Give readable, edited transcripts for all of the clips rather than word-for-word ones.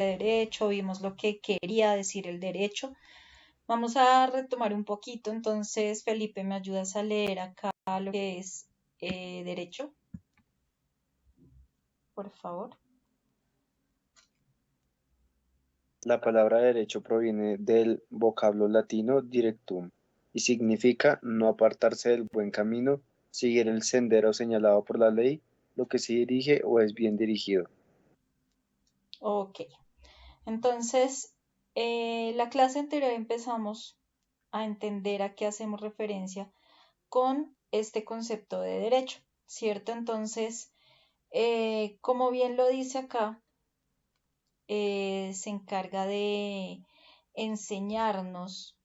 derecho, vimos lo que quería decir el derecho. Vamos a retomar un poquito, entonces Felipe, ¿me ayudas a leer acá lo que es derecho? Por favor. La palabra derecho proviene del vocablo latino directum y significa no apartarse del buen camino, seguir el sendero señalado por la ley, lo que se dirige o es bien dirigido. Ok, entonces la clase anterior empezamos a entender a qué hacemos referencia con este concepto de derecho, ¿cierto? Entonces, como bien lo dice acá, se encarga de enseñarnos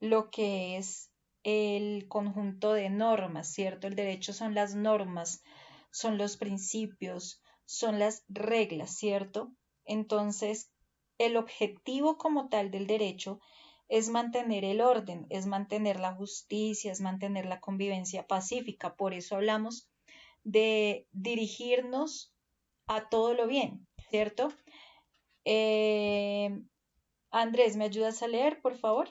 lo que es el conjunto de normas, ¿cierto? El derecho son las normas, son los principios, son las reglas, ¿cierto? Entonces, el objetivo como tal del derecho es mantener el orden, es mantener la justicia, es mantener la convivencia pacífica. Por eso hablamos de dirigirnos a todo lo bien, ¿cierto? Eh, Andrés, ¿me ayudas a leer, por favor?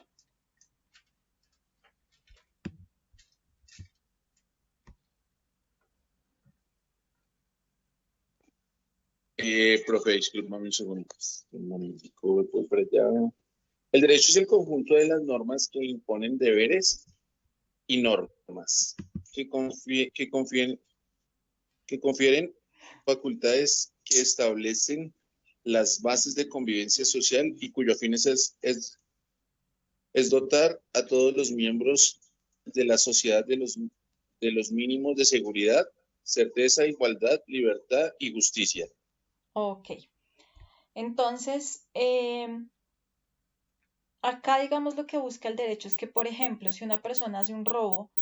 Profe, discúlpame un segundo. Un momentico, voy para allá. El derecho es el conjunto de las normas que imponen deberes y normas que confieren facultades que establecen las bases de convivencia social y cuyo fin es dotar a todos los miembros de la sociedad de los mínimos de seguridad, certeza, igualdad, libertad y justicia. Ok. Entonces, acá digamos lo que busca el derecho es que, por ejemplo, si una persona hace un robo,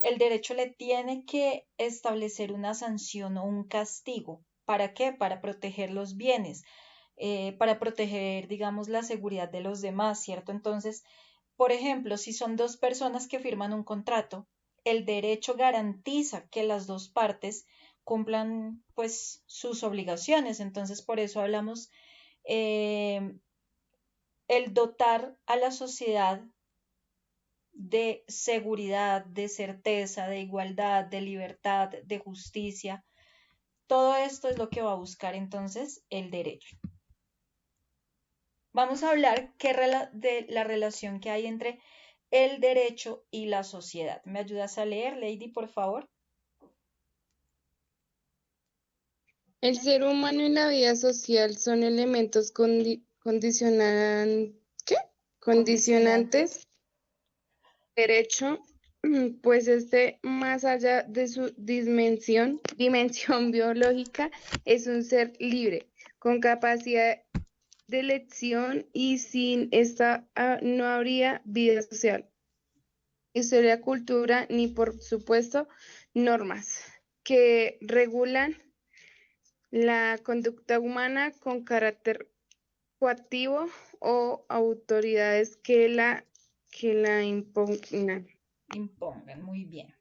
el derecho le tiene que establecer una sanción o un castigo. ¿Para qué? Para proteger los bienes, para proteger, digamos, la seguridad de los demás, ¿cierto? Entonces, por ejemplo, si son dos personas que firman un contrato, el derecho garantiza que las dos partes cumplan, pues, sus obligaciones. Entonces, por eso hablamos eh, el dotar a la sociedad de seguridad, de certeza, de igualdad, de libertad, de justicia. Todo esto es lo que va a buscar entonces el derecho. Vamos a hablar de la relación que hay entre el derecho y la sociedad. ¿Me ayudas a leer, Lady, por favor? El ser humano y la vida social son elementos condicionantes derecho, pues más allá de su dimensión biológica, es un ser libre, con capacidad de elección y sin esta no habría vida social, historia, cultura, ni por supuesto normas que regulan la conducta humana con carácter coactivo o autoridades que la impugnan. Impongan, muy bien.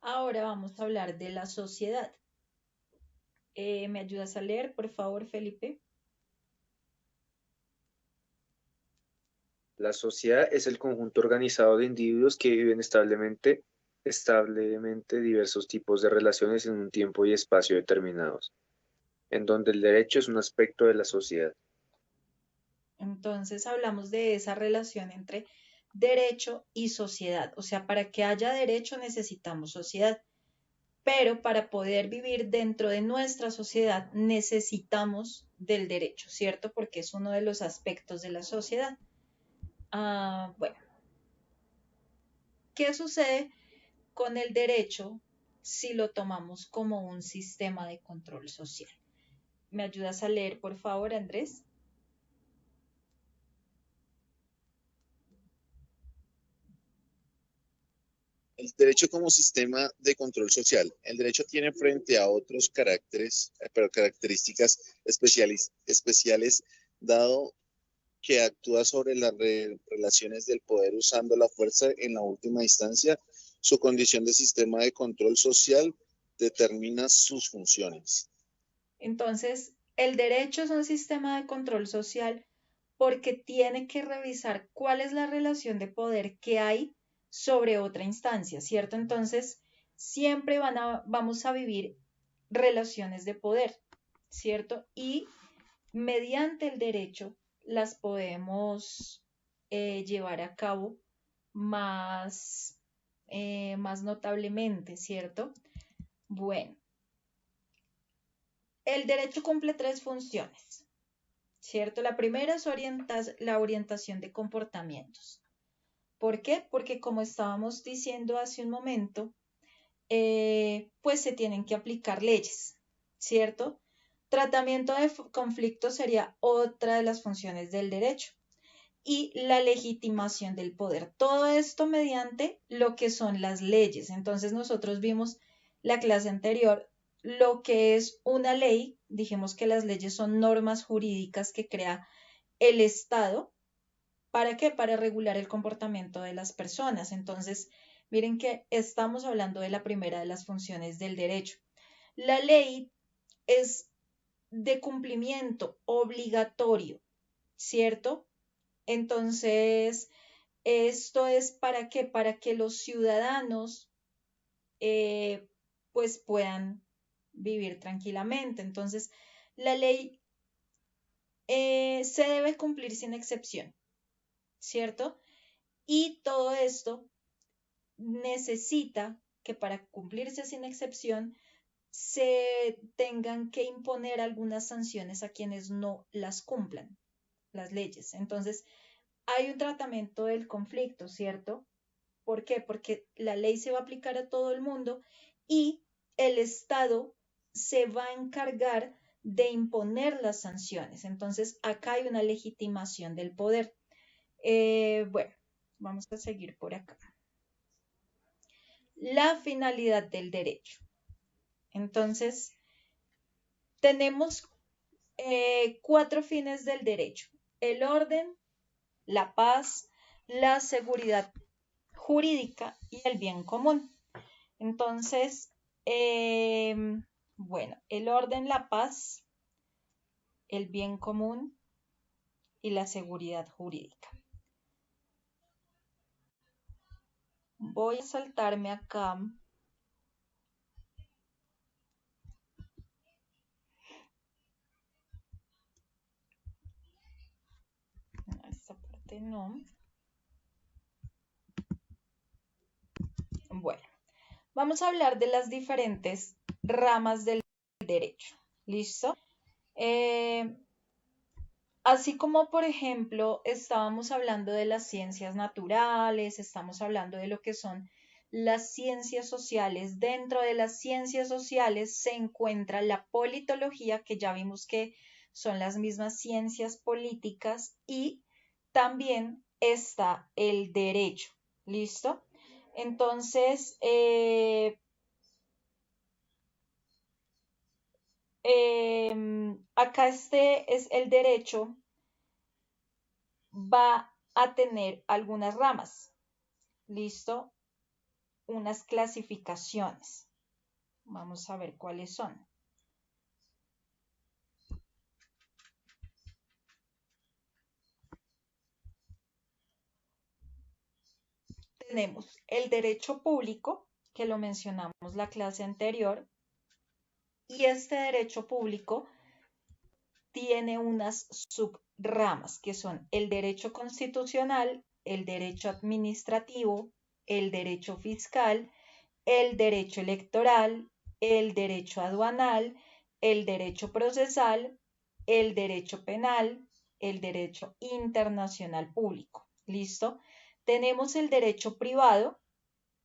Ahora vamos a hablar de la sociedad. ¿Me ayudas a leer, por favor, Felipe? La sociedad es el conjunto organizado de individuos que viven establemente diversos tipos de relaciones en un tiempo y espacio determinados, en donde el derecho es un aspecto de la sociedad. Entonces hablamos de esa relación entre derecho y sociedad. O sea, para que haya derecho necesitamos sociedad, pero para poder vivir dentro de nuestra sociedad necesitamos del derecho, ¿cierto? Porque es uno de los aspectos de la sociedad. Bueno, ¿qué sucede con el derecho si lo tomamos como un sistema de control social? ¿Me ayudas a leer, por favor, Andrés? El derecho como sistema de control social. El derecho tiene frente a otros características especiales, dado que actúa sobre las relaciones del poder usando la fuerza en la última instancia. Su condición de sistema de control social determina sus funciones. Entonces, el derecho es un sistema de control social porque tiene que revisar cuál es la relación de poder que hay sobre otra instancia, ¿cierto? Entonces, siempre vamos a vivir relaciones de poder, ¿cierto? Y mediante el derecho las podemos llevar a cabo más, más notablemente, ¿cierto? Bueno, el derecho cumple tres funciones, ¿cierto? La primera es la orientación de comportamientos. ¿Por qué? Porque como estábamos diciendo hace un momento, pues se tienen que aplicar leyes, ¿cierto? Tratamiento de conflictos sería otra de las funciones del derecho y la legitimación del poder. Todo esto mediante lo que son las leyes. Entonces nosotros vimos la clase anterior lo que es una ley. Dijimos que las leyes son normas jurídicas que crea el Estado. ¿Para qué? Para regular el comportamiento de las personas. Entonces, miren que estamos hablando de la primera de las funciones del derecho. La ley es de cumplimiento obligatorio, ¿cierto? Entonces, esto es para qué? Para que los ciudadanos eh, pues puedan vivir tranquilamente. Entonces, la ley se debe cumplir sin excepción, ¿cierto? Y todo esto necesita que para cumplirse sin excepción se tengan que imponer algunas sanciones a quienes no las cumplan, las leyes. Entonces, hay un tratamiento del conflicto, ¿cierto? ¿Por qué? Porque la ley se va a aplicar a todo el mundo y el Estado se va a encargar de imponer las sanciones. Entonces, acá hay una legitimación del poder. Bueno, vamos a seguir por acá. La finalidad del derecho. Entonces, tenemos cuatro fines del derecho: el orden, la paz, la seguridad jurídica y el bien común. Entonces, bueno, el orden, la paz, el bien común y la seguridad jurídica. Voy a saltarme acá. Esta parte no. Bueno, vamos a hablar de las diferentes ramas del derecho. ¿Listo? Así como, por ejemplo, estábamos hablando de las ciencias naturales, estamos hablando de lo que son las ciencias sociales. Dentro de las ciencias sociales se encuentra la politología, que ya vimos que son las mismas ciencias políticas, y también está el derecho. ¿Listo? Entonces, acá este es el derecho, va a tener algunas ramas, ¿listo? Unas clasificaciones. Vamos a ver cuáles son. Tenemos el derecho público, que lo mencionamos la clase anterior, y este derecho público tiene unas subramas, que son el derecho constitucional, el derecho administrativo, el derecho fiscal, el derecho electoral, el derecho aduanal, el derecho procesal, el derecho penal, el derecho internacional público. ¿Listo? Tenemos el derecho privado,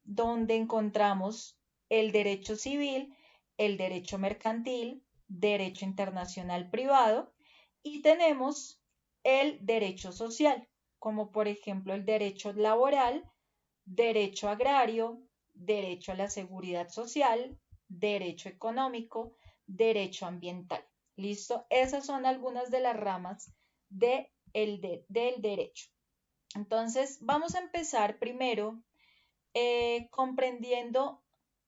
donde encontramos el derecho civil, el derecho mercantil, derecho internacional privado, y tenemos el derecho social, como por ejemplo el derecho laboral, derecho agrario, derecho a la seguridad social, derecho económico, derecho ambiental. ¿Listo? Esas son algunas de las ramas del derecho. Entonces, vamos a empezar primero comprendiendo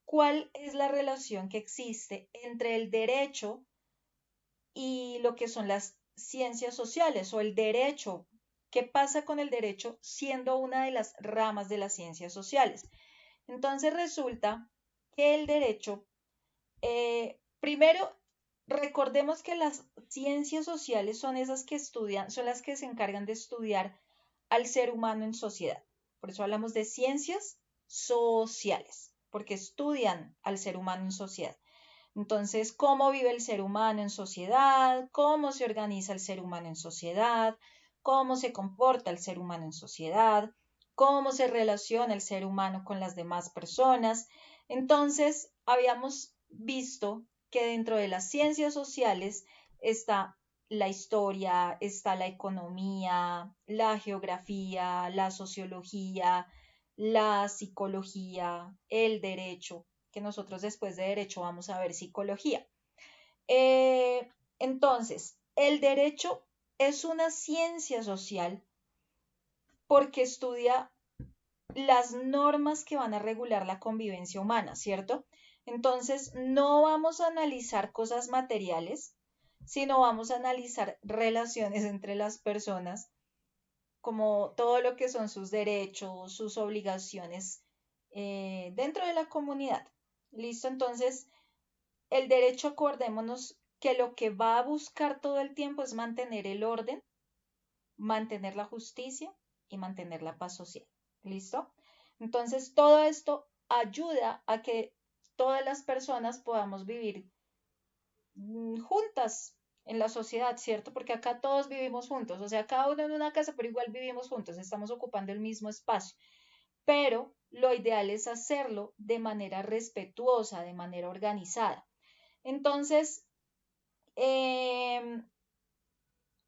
cuál es la relación que existe entre el derecho y lo que son las ciencias sociales o el derecho. ¿Qué pasa con el derecho siendo una de las ramas de las ciencias sociales? Entonces resulta que el derecho, primero, recordemos que las ciencias sociales son esas que estudian, son las que se encargan de estudiar al ser humano en sociedad. Por eso hablamos de ciencias sociales, porque estudian al ser humano en sociedad. Entonces, cómo vive el ser humano en sociedad, cómo se organiza el ser humano en sociedad, cómo se comporta el ser humano en sociedad, cómo se relaciona el ser humano con las demás personas. Entonces, habíamos visto que dentro de las ciencias sociales está la historia, está la economía, la geografía, la sociología, la psicología, el derecho, que nosotros después de derecho vamos a ver psicología. Entonces, el derecho es una ciencia social porque estudia las normas que van a regular la convivencia humana, ¿cierto? Entonces, no vamos a analizar cosas materiales, sino vamos a analizar relaciones entre las personas, como todo lo que son sus derechos, sus obligaciones dentro de la comunidad. ¿Listo? Entonces, el derecho, acordémonos que lo que va a buscar todo el tiempo es mantener el orden, mantener la justicia y mantener la paz social. ¿Listo? Entonces, todo esto ayuda a que todas las personas podamos vivir juntas en la sociedad, ¿cierto? Porque acá todos vivimos juntos, o sea, cada uno en una casa, pero igual vivimos juntos, estamos ocupando el mismo espacio. Pero lo ideal es hacerlo de manera respetuosa, de manera organizada. Entonces,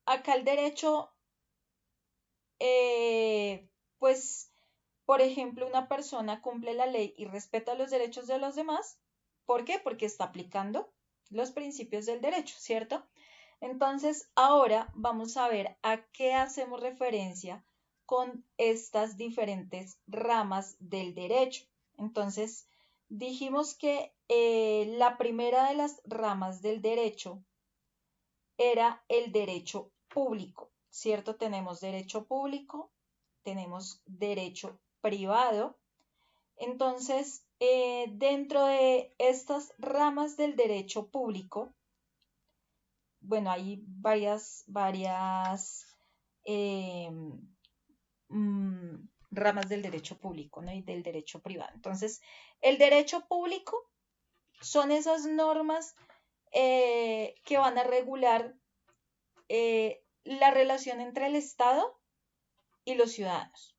acá el derecho, eh, pues, por ejemplo, una persona cumple la ley y respeta los derechos de los demás. ¿Por qué? Porque está aplicando los principios del derecho, ¿cierto? Entonces, ahora vamos a ver a qué hacemos referencia con estas diferentes ramas del derecho. Entonces, dijimos que la primera de las ramas del derecho era el derecho público, ¿cierto? Tenemos derecho público, tenemos derecho privado. Entonces, dentro de estas ramas del derecho público, bueno, hay varias eh, ramas del derecho público, ¿no? Y del derecho privado. Entonces, el derecho público son esas normas que van a regular la relación entre el Estado y los ciudadanos.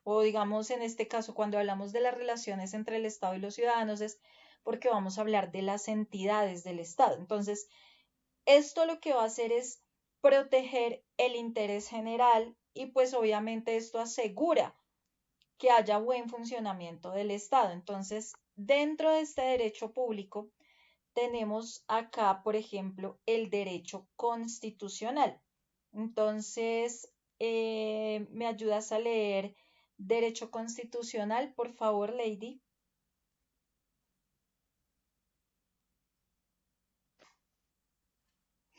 O digamos, en este caso, cuando hablamos de las relaciones entre el Estado y los ciudadanos, es porque vamos a hablar de las entidades del Estado. Entonces, esto lo que va a hacer es proteger el interés general y pues obviamente esto asegura que haya buen funcionamiento del Estado. Entonces, dentro de este derecho público, tenemos acá, por ejemplo, el derecho constitucional. Entonces, ¿me ayudas a leer derecho constitucional, por favor, Lady?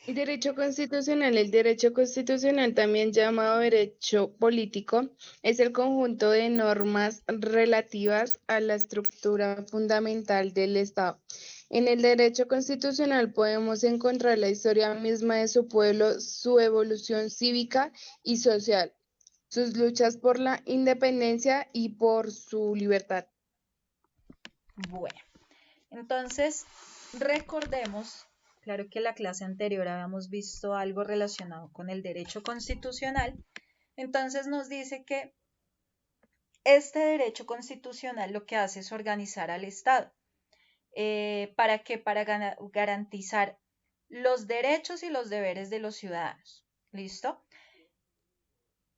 Derecho constitucional. El derecho constitucional, también llamado derecho político, es el conjunto de normas relativas a la estructura fundamental del Estado. En el derecho constitucional podemos encontrar la historia misma de su pueblo, su evolución cívica y social, sus luchas por la independencia y por su libertad. Bueno, entonces recordemos, claro que en la clase anterior habíamos visto algo relacionado con el derecho constitucional, entonces nos dice que este derecho constitucional lo que hace es organizar al Estado. ¿Para qué? Para garantizar los derechos y los deberes de los ciudadanos. ¿Listo?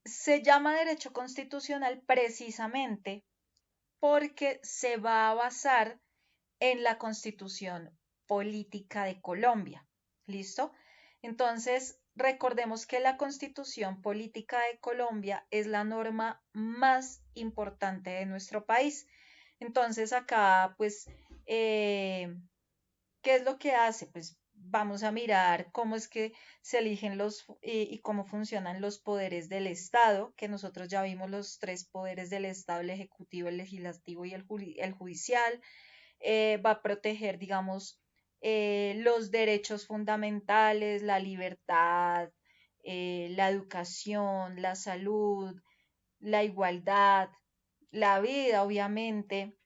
Se llama derecho constitucional precisamente porque se va a basar en la Constitución Política de Colombia. ¿Listo? Entonces, recordemos que la Constitución Política de Colombia es la norma más importante de nuestro país. Entonces, acá, pues, ¿qué es lo que hace? Pues vamos a mirar cómo es que se eligen y cómo funcionan los poderes del Estado, que nosotros ya vimos los tres poderes del Estado, el ejecutivo, el legislativo y el judicial. Va a proteger, digamos, los derechos fundamentales, la libertad, la educación, la salud, la igualdad, la vida, obviamente.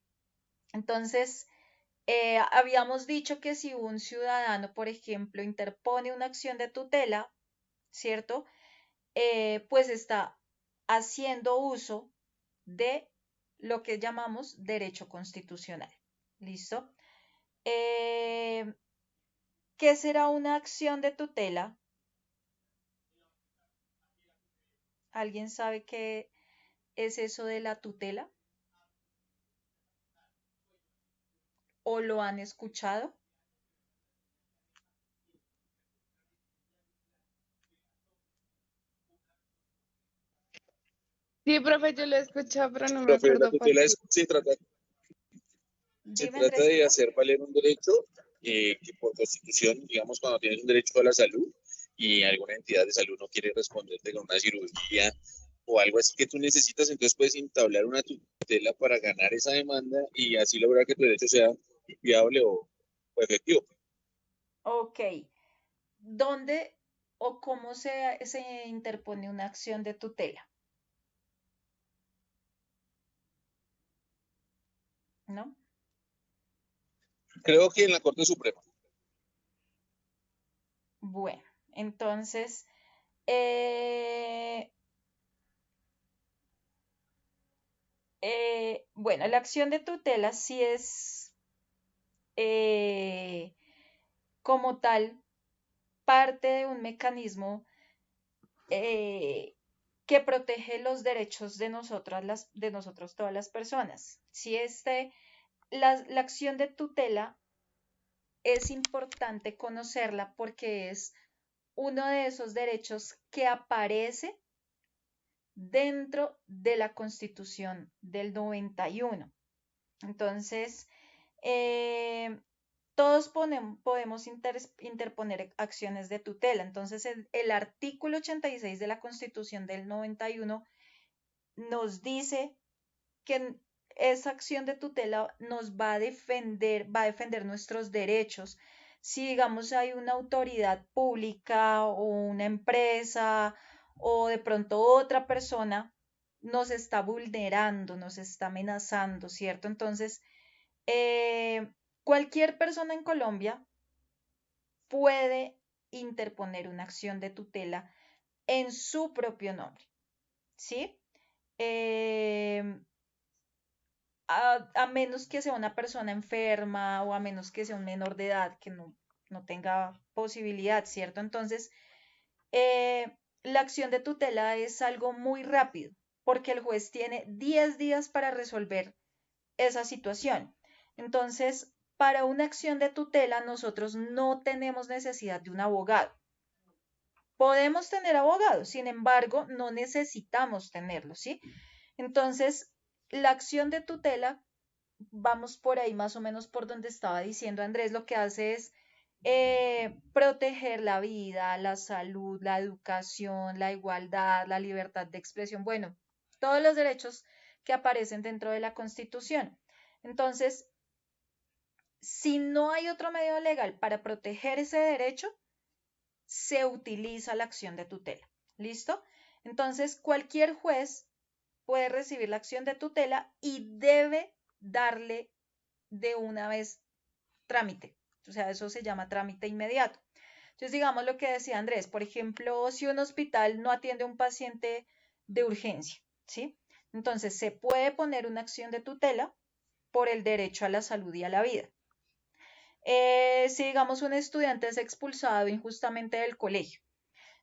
Entonces, habíamos dicho que si un ciudadano, por ejemplo, interpone una acción de tutela, ¿cierto? Pues está haciendo uso de lo que llamamos derecho constitucional. ¿Listo? Eh, ¿Qué será una acción de tutela? ¿Alguien sabe qué es eso de la tutela? ¿O lo han escuchado? Sí, profe, yo lo he escuchado, pero no me Profe, la acuerdo para tutela qué. se Dime, trata de Andresito. hacer valer un derecho que por constitución, digamos, cuando tienes un derecho a la salud y alguna entidad de salud no quiere responderte con una cirugía o algo así que tú necesitas, entonces puedes entablar una tutela para ganar esa demanda y así lograr que tu derecho sea viable o efectivo. Ok. ¿Dónde o cómo se interpone una acción de tutela? ¿No? Creo que en la Corte Suprema. Bueno, entonces, eh, bueno, la acción de tutela sí es eh, como tal parte de un mecanismo eh, que protege los derechos de nosotras, de nosotros todas las personas. Si la acción de tutela es importante conocerla porque es uno de esos derechos que aparece dentro de la Constitución del 91. Entonces, eh, todos podemos interponer acciones de tutela. Entonces, el artículo 86 de la Constitución del 91 nos dice que esa acción de tutela nos va a defender nuestros derechos. Si, digamos, hay una autoridad pública o una empresa o de pronto otra persona nos está vulnerando, nos está amenazando, ¿cierto? Entonces, cualquier persona en Colombia puede interponer una acción de tutela en su propio nombre, ¿sí? Eh, a menos que sea una persona enferma o a menos que sea un menor de edad que no tenga posibilidad, ¿cierto? Entonces, la acción de tutela es algo muy rápido porque el juez tiene 10 días para resolver esa situación. Entonces, para una acción de tutela, nosotros no tenemos necesidad de un abogado. Podemos tener abogados, sin embargo, no necesitamos tenerlo, ¿sí? Entonces, la acción de tutela, vamos por ahí más o menos por donde estaba diciendo Andrés, lo que hace es proteger la vida, la salud, la educación, la igualdad, la libertad de expresión, bueno, todos los derechos que aparecen dentro de la Constitución. Entonces, si no hay otro medio legal para proteger ese derecho, se utiliza la acción de tutela. ¿Listo? Entonces, cualquier juez puede recibir la acción de tutela y debe darle de una vez trámite. O sea, eso se llama trámite inmediato. Entonces, digamos lo que decía Andrés, por ejemplo, si un hospital no atiende a un paciente de urgencia, ¿sí? Entonces, se puede poner una acción de tutela por el derecho a la salud y a la vida. Si, digamos, un estudiante es expulsado injustamente del colegio,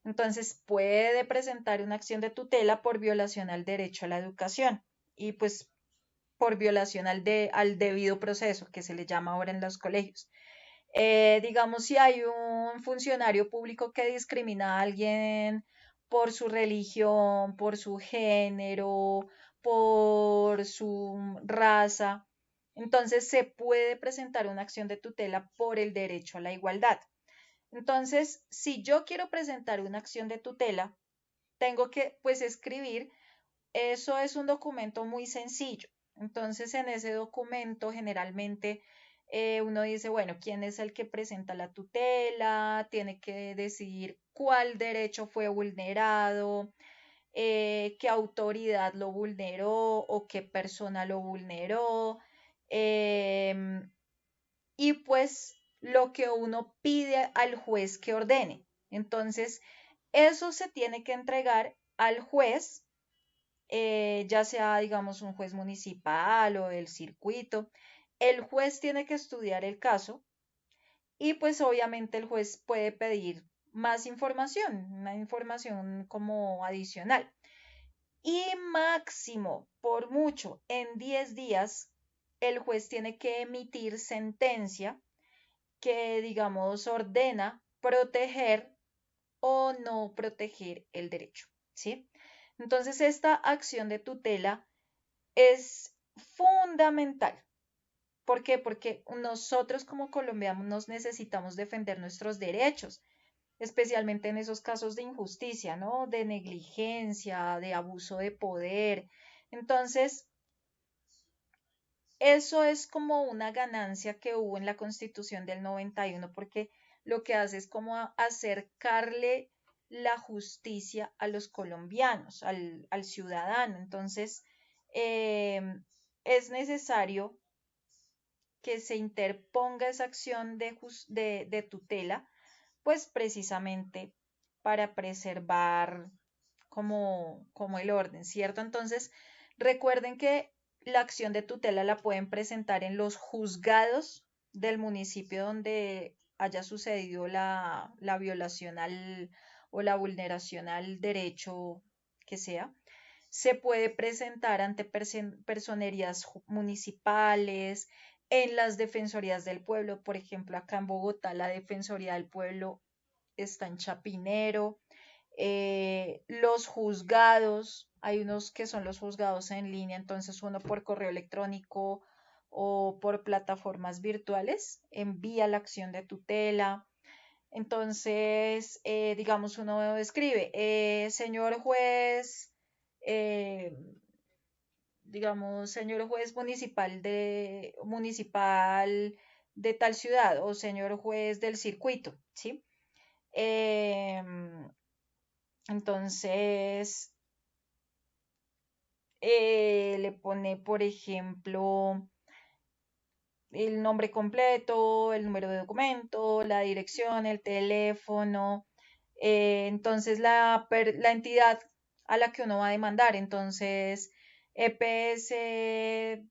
entonces puede presentar una acción de tutela por violación al derecho a la educación y pues por violación al debido proceso que se le llama ahora en los colegios. Digamos, si hay un funcionario público que discrimina a alguien por su religión, por su género, por su raza, entonces se puede presentar una acción de tutela por el derecho a la igualdad. Entonces, si yo quiero presentar una acción de tutela, tengo que pues escribir, eso es un documento muy sencillo. Entonces, en ese documento generalmente uno dice, bueno, ¿quién es el que presenta la tutela? Tiene que decidir cuál derecho fue vulnerado, qué autoridad lo vulneró o qué persona lo vulneró. em, y pues lo que uno pide al juez que ordene. Entonces, eso se tiene que entregar al juez, ya sea, digamos, un juez municipal o del circuito. El juez tiene que estudiar el caso y pues obviamente el juez puede pedir más información, una información como adicional. Y máximo, por mucho, en 10 días, el juez tiene que emitir sentencia que, digamos, ordena proteger o no proteger el derecho, ¿sí? Entonces, esta acción de tutela es fundamental. ¿Por qué? Porque nosotros como colombianos necesitamos defender nuestros derechos, especialmente en esos casos de injusticia, ¿no? De negligencia, de abuso de poder. Entonces, eso es como una ganancia que hubo en la Constitución del 91, porque lo que hace es como acercarle la justicia a los colombianos, al ciudadano. Entonces, eh, es necesario que se interponga esa acción de tutela, pues precisamente para preservar como el orden, ¿cierto? Entonces, recuerden que la acción de tutela la pueden presentar en los juzgados del municipio donde haya sucedido la violación o la vulneración al derecho que sea. Se puede presentar ante personerías municipales, en las defensorías del pueblo, por ejemplo, acá en Bogotá la Defensoría del Pueblo está en Chapinero. Los juzgados, hay unos que son los juzgados en línea, entonces uno por correo electrónico o por plataformas virtuales envía la acción de tutela. Entonces, digamos, uno escribe, señor juez, eh, digamos, señor juez municipal de tal ciudad o señor juez del circuito, ¿sí? Em, entonces, le pone, por ejemplo, el nombre completo, el número de documento, la dirección, el teléfono, entonces la entidad a la que uno va a demandar, entonces EPS,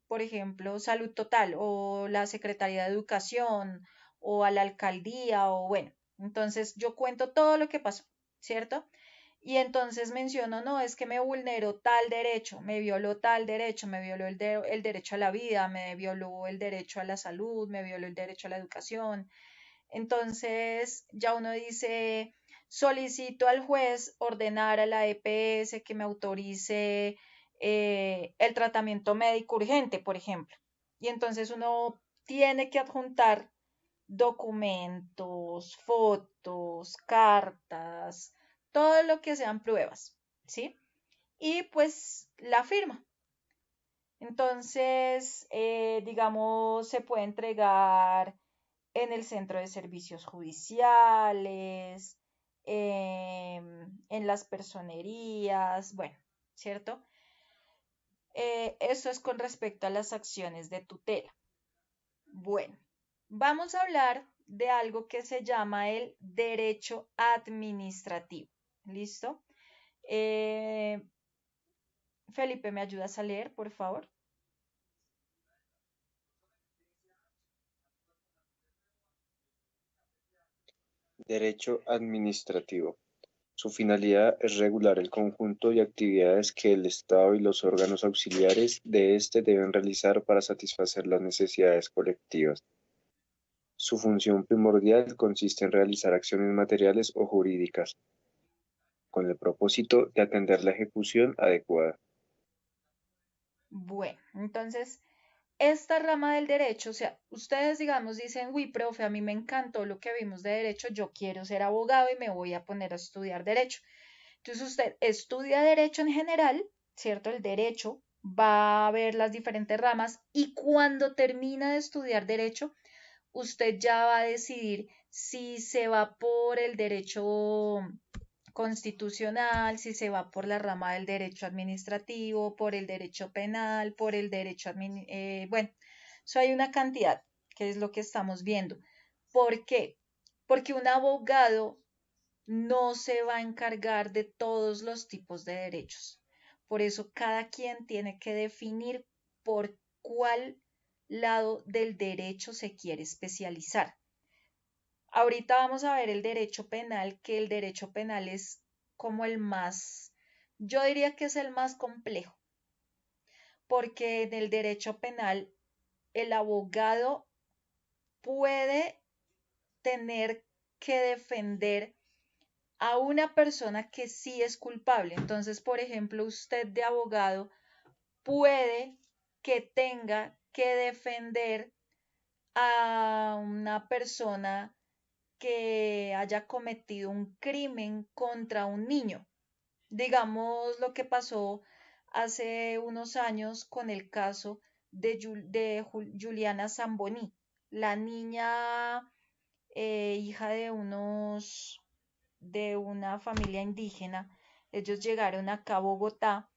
por ejemplo, Salud Total o la Secretaría de Educación o a la alcaldía o bueno, entonces yo cuento todo lo que pasó, ¿cierto? Y entonces menciono, no, es que me vulneró tal derecho, me violó tal derecho, me violó el derecho a la vida, me violó el derecho a la salud, me violó el derecho a la educación. Entonces ya uno dice, solicito al juez ordenar a la EPS que me autorice el tratamiento médico urgente, por ejemplo. Y entonces uno tiene que adjuntar documentos, fotos, cartas, todo lo que sean pruebas, ¿sí? Y pues la firma. Entonces, digamos, se puede entregar en el centro de servicios judiciales, en las personerías, bueno, ¿cierto? Eso es con respecto a las acciones de tutela. Bueno, vamos a hablar de algo que se llama el derecho administrativo. ¿Listo? Eh, Felipe, ¿me ayudas a leer, por favor? Derecho administrativo. Su finalidad es regular el conjunto de actividades que el Estado y los órganos auxiliares de éste deben realizar para satisfacer las necesidades colectivas. Su función primordial consiste en realizar acciones materiales o jurídicas, con el propósito de atender la ejecución adecuada. Bueno, entonces esta rama del derecho, o sea, ustedes digamos dicen, uy, profe, a mí me encantó lo que vimos de derecho, yo quiero ser abogado y me voy a poner a estudiar derecho. Entonces usted estudia derecho en general, ¿cierto? El derecho va a ver las diferentes ramas y cuando termina de estudiar derecho, usted ya va a decidir si se va por el derecho constitucional, si se va por la rama del derecho administrativo, por el derecho penal, por el derecho bueno, eso hay una cantidad, que es lo que estamos viendo. ¿Por qué? Porque un abogado no se va a encargar de todos los tipos de derechos. Por eso cada quien tiene que definir por cuál lado del derecho se quiere especializar. Ahorita vamos a ver el derecho penal, que el derecho penal es como el más, yo diría que es el más complejo, porque en el derecho penal el abogado puede tener que defender a una persona que sí es culpable. Entonces, por ejemplo, usted de abogado puede que tenga que defender a una persona que haya cometido un crimen contra un niño. Digamos lo que pasó hace unos años con el caso de Juliana Zamboni, la niña hija de una familia indígena. Ellos llegaron acá a Bogotá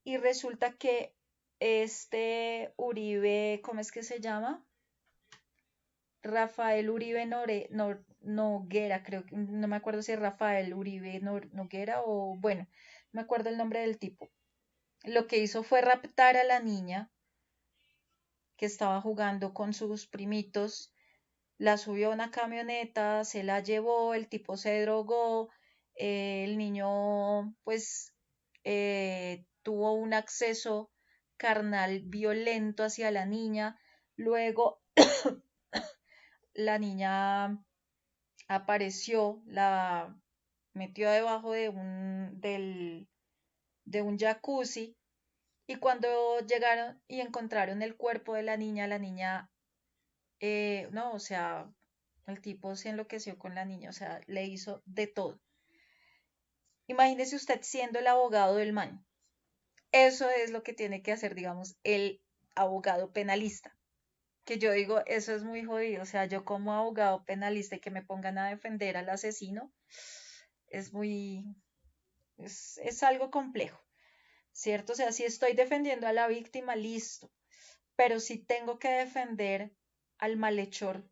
y resulta que este Uribe, ¿cómo es que se llama? Rafael Uribe Noguera, creo que, no me acuerdo si es Rafael Uribe Noguera o, bueno, no me acuerdo el nombre del tipo. Lo que hizo fue raptar a la niña que estaba jugando con sus primitos, la subió a una camioneta, se la llevó, el tipo se drogó, el niño pues tuvo un acceso carnal violento hacia la niña, luego la niña apareció, la metió debajo de un jacuzzi y cuando llegaron y encontraron el cuerpo de la niña, no, o sea, el tipo se enloqueció con la niña, o sea, le hizo de todo. Imagínese usted siendo el abogado del man. Eso es lo que tiene que hacer, digamos, el abogado penalista. Que yo digo, eso es muy jodido. O sea, yo como abogado penalista y que me pongan a defender al asesino, es muy, es algo complejo, ¿cierto? O sea, si estoy defendiendo a la víctima, listo. Pero si tengo que defender al malhechor,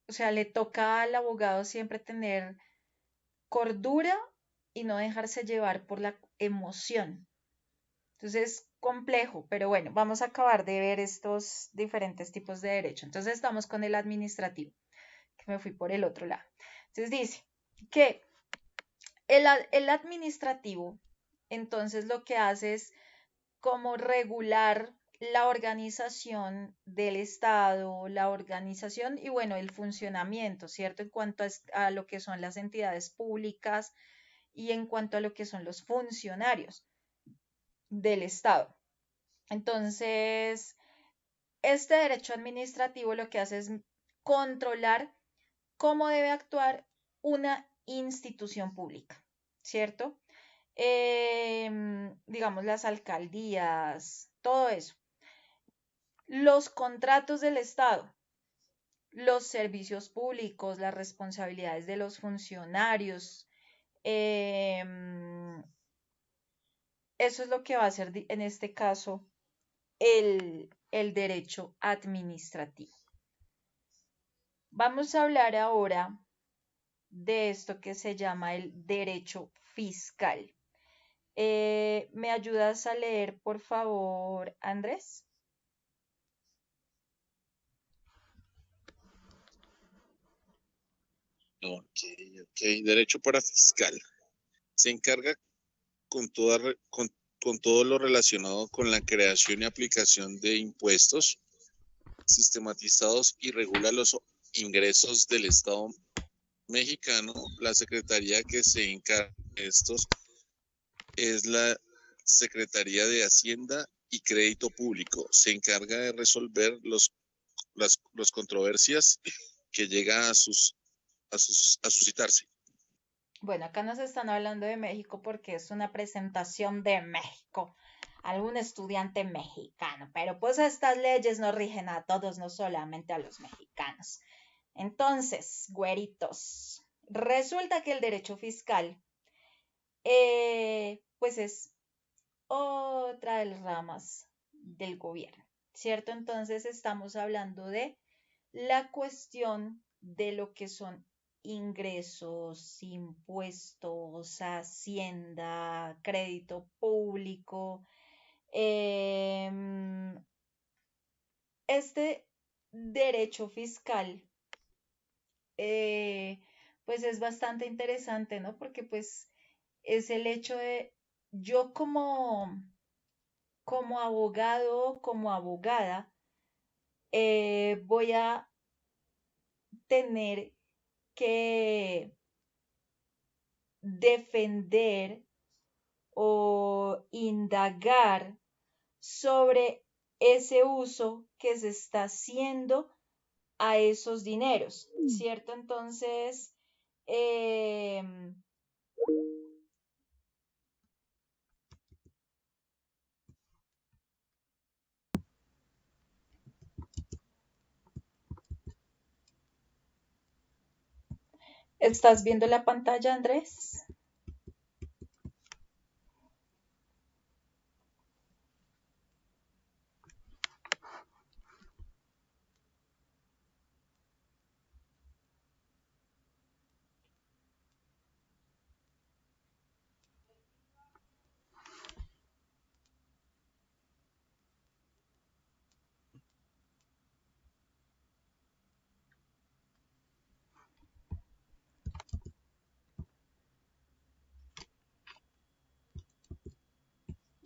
o sea, le toca al abogado siempre tener cordura y no dejarse llevar por la emoción. Entonces es complejo, pero bueno, vamos a acabar de ver estos diferentes tipos de derecho. Entonces estamos con el administrativo, que me fui por el otro lado. Entonces dice que el administrativo, entonces lo que hace es como regular la organización del Estado, la organización y bueno, el funcionamiento, ¿cierto? En cuanto a lo que son las entidades públicas y en cuanto a lo que son los funcionarios del Estado. Entonces, este derecho administrativo lo que hace es controlar cómo debe actuar una institución pública, ¿cierto? Digamos, las alcaldías, todo eso. Los contratos del Estado, los servicios públicos, las responsabilidades de los funcionarios. Eso es lo que va a hacer en este caso el derecho administrativo. Vamos a hablar ahora de esto que se llama el derecho fiscal. ¿Me ayudas a leer, por favor, Andrés? Ok, ok. Derecho para fiscal. Se encarga con todo lo relacionado con la creación y aplicación de impuestos sistematizados y regula los ingresos del Estado mexicano. La secretaría que se encarga de estos es la Secretaría de Hacienda y crédito público. Se encarga de resolver las controversias que llega a suscitarse. Bueno, acá nos están hablando de México porque es una presentación de México, algún estudiante mexicano, pero pues estas leyes no rigen a todos, no solamente a los mexicanos. Entonces, güeritos, resulta que el derecho fiscal, pues es otra de las ramas del gobierno, ¿cierto? Entonces estamos hablando de la cuestión de lo que son ingresos, impuestos, hacienda, crédito público. Este derecho fiscal, eh, pues es bastante interesante, ¿no? Porque pues es el hecho de yo como abogado, como abogada, voy a tener que defender o indagar sobre ese uso que se está haciendo a esos dineros, ¿cierto? Entonces, eh, ¿estás viendo la pantalla, Andrés?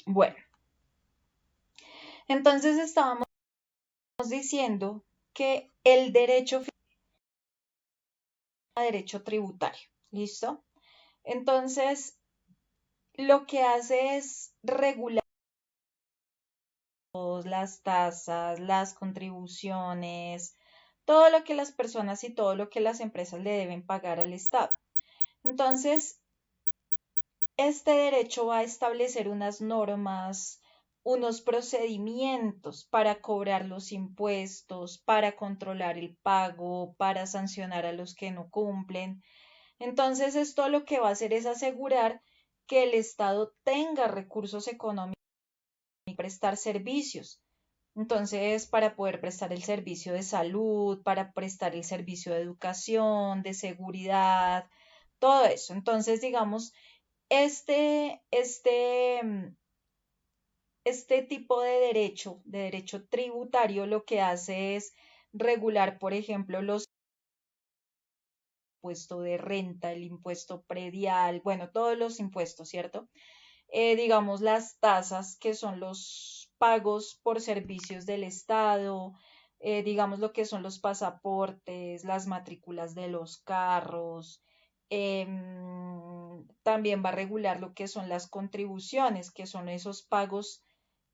Bueno, entonces estábamos diciendo que el derecho fiscal es derecho tributario, ¿listo? Entonces, lo que hace es regular las tasas, las contribuciones, todo lo que las personas y todo lo que las empresas le deben pagar al Estado. Entonces, este derecho va a establecer unas normas, unos procedimientos para cobrar los impuestos, para controlar el pago, para sancionar a los que no cumplen. Entonces, esto lo que va a hacer es asegurar que el Estado tenga recursos económicos para prestar servicios. Entonces, para poder prestar el servicio de salud, para prestar el servicio de educación, de seguridad, todo eso. Entonces, digamos, este, este, este tipo de derecho tributario, lo que hace es regular, por ejemplo, los impuestos de renta, el impuesto predial, bueno, todos los impuestos, ¿cierto? Digamos, las tasas, que son los pagos por servicios del Estado, digamos lo que son los pasaportes, las matrículas de los carros. También va a regular lo que son las contribuciones, que son esos pagos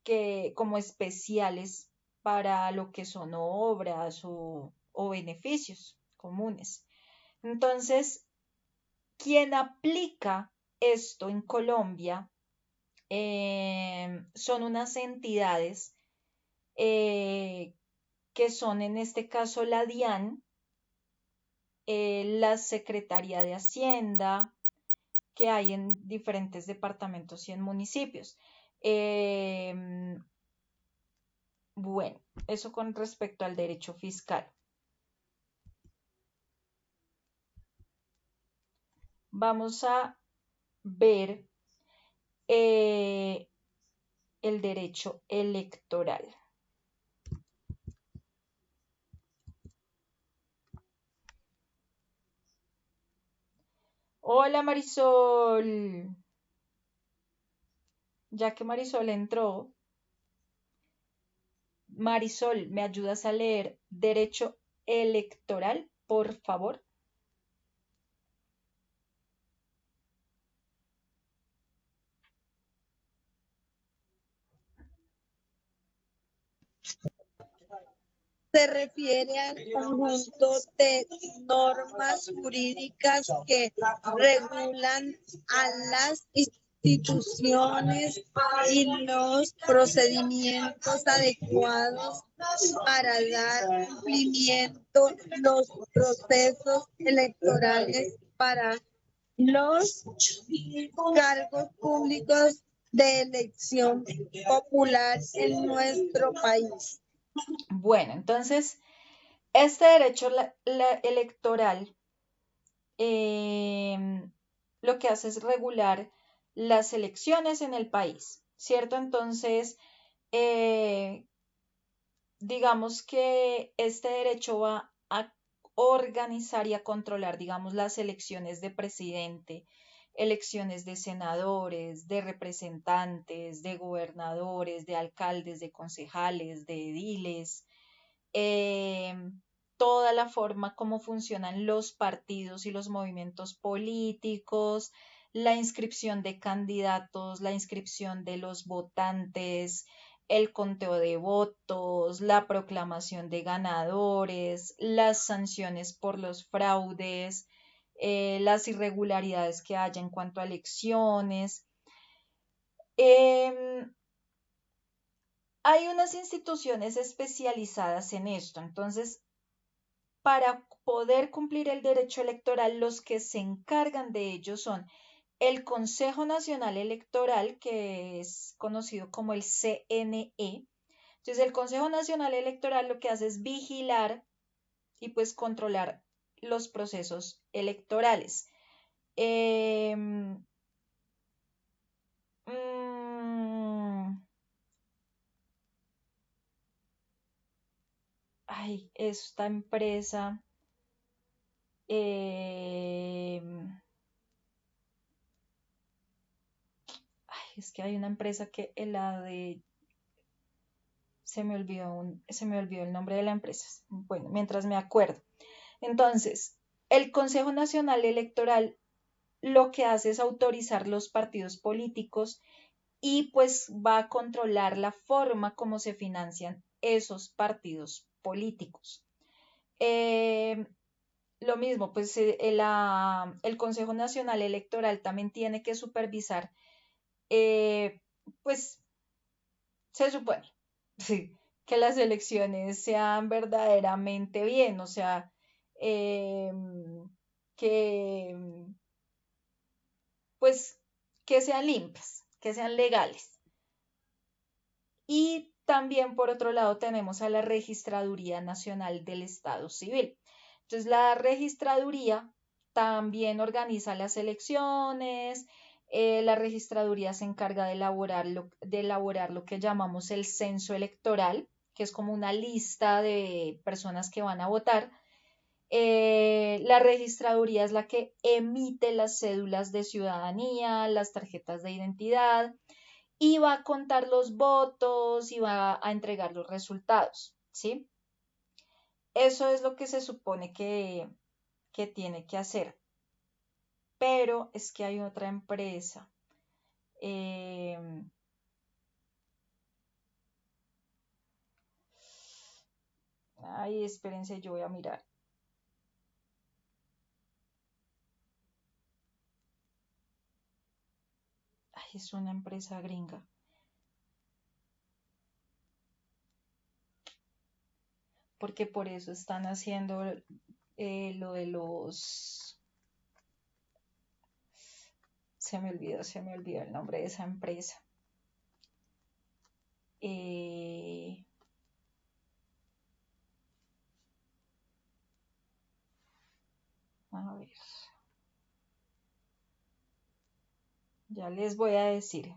que como especiales para lo que son obras o beneficios comunes. Entonces, quien aplica esto en Colombia son unas entidades que son en este caso la DIAN, la Secretaría de Hacienda, que hay en diferentes departamentos y en municipios. Bueno, eso con respecto al derecho fiscal. Vamos a ver el derecho electoral. Hola Marisol. Ya que Marisol entró, Marisol, ¿me ayudas a leer derecho electoral, por favor? Se refiere al conjunto de normas jurídicas que regulan a las instituciones y los procedimientos adecuados para dar cumplimiento a los procesos electorales para los cargos públicos de elección popular en nuestro país. Bueno, entonces, este derecho electoral lo que hace es regular las elecciones en el país, ¿cierto? Entonces, eh, digamos que este derecho va a organizar y a controlar, digamos, las elecciones de presidente, elecciones de senadores, de representantes, de gobernadores, de alcaldes, de concejales, de ediles, eh, toda la forma como funcionan los partidos y los movimientos políticos, la inscripción de candidatos, la inscripción de los votantes, el conteo de votos, la proclamación de ganadores, las sanciones por los fraudes, las irregularidades que haya en cuanto a elecciones. Em, Hay unas instituciones especializadas en esto, entonces para poder cumplir el derecho electoral, los que se encargan de ello son el Consejo Nacional Electoral, que es conocido como el CNE. Entonces, el Consejo Nacional Electoral lo que hace es vigilar y pues controlar los procesos electorales. Eh, mm, esta empresa. eh, es que hay una empresa que la de se me olvidó el nombre de la empresa. Bueno, mientras me acuerdo. Entonces, el Consejo Nacional Electoral lo que hace es autorizar los partidos políticos y pues va a controlar la forma como se financian esos partidos políticos. Eh, lo mismo, pues el Consejo Nacional Electoral también tiene que supervisar, eh, pues se supone, sí, que las elecciones sean verdaderamente bien, o sea, que pues que sean limpias, que sean legales. Y también por otro lado tenemos a la Registraduría Nacional del Estado Civil. Entonces la registraduría también organiza las elecciones, la registraduría se encarga de elaborar lo que llamamos el censo electoral, que es como una lista de personas que van a votar. La registraduría es la que emite las cédulas de ciudadanía, las tarjetas de identidad y va a contar los votos y va a entregar los resultados, ¿sí? Eso es lo que se supone que tiene que hacer. Pero es que hay otra empresa. eh, Ay, espérense, yo voy a mirar. Ay, es una empresa gringa. Porque por eso están haciendo lo de los... se me olvidó el nombre de esa empresa. Eh, a ver, ya les voy a decir.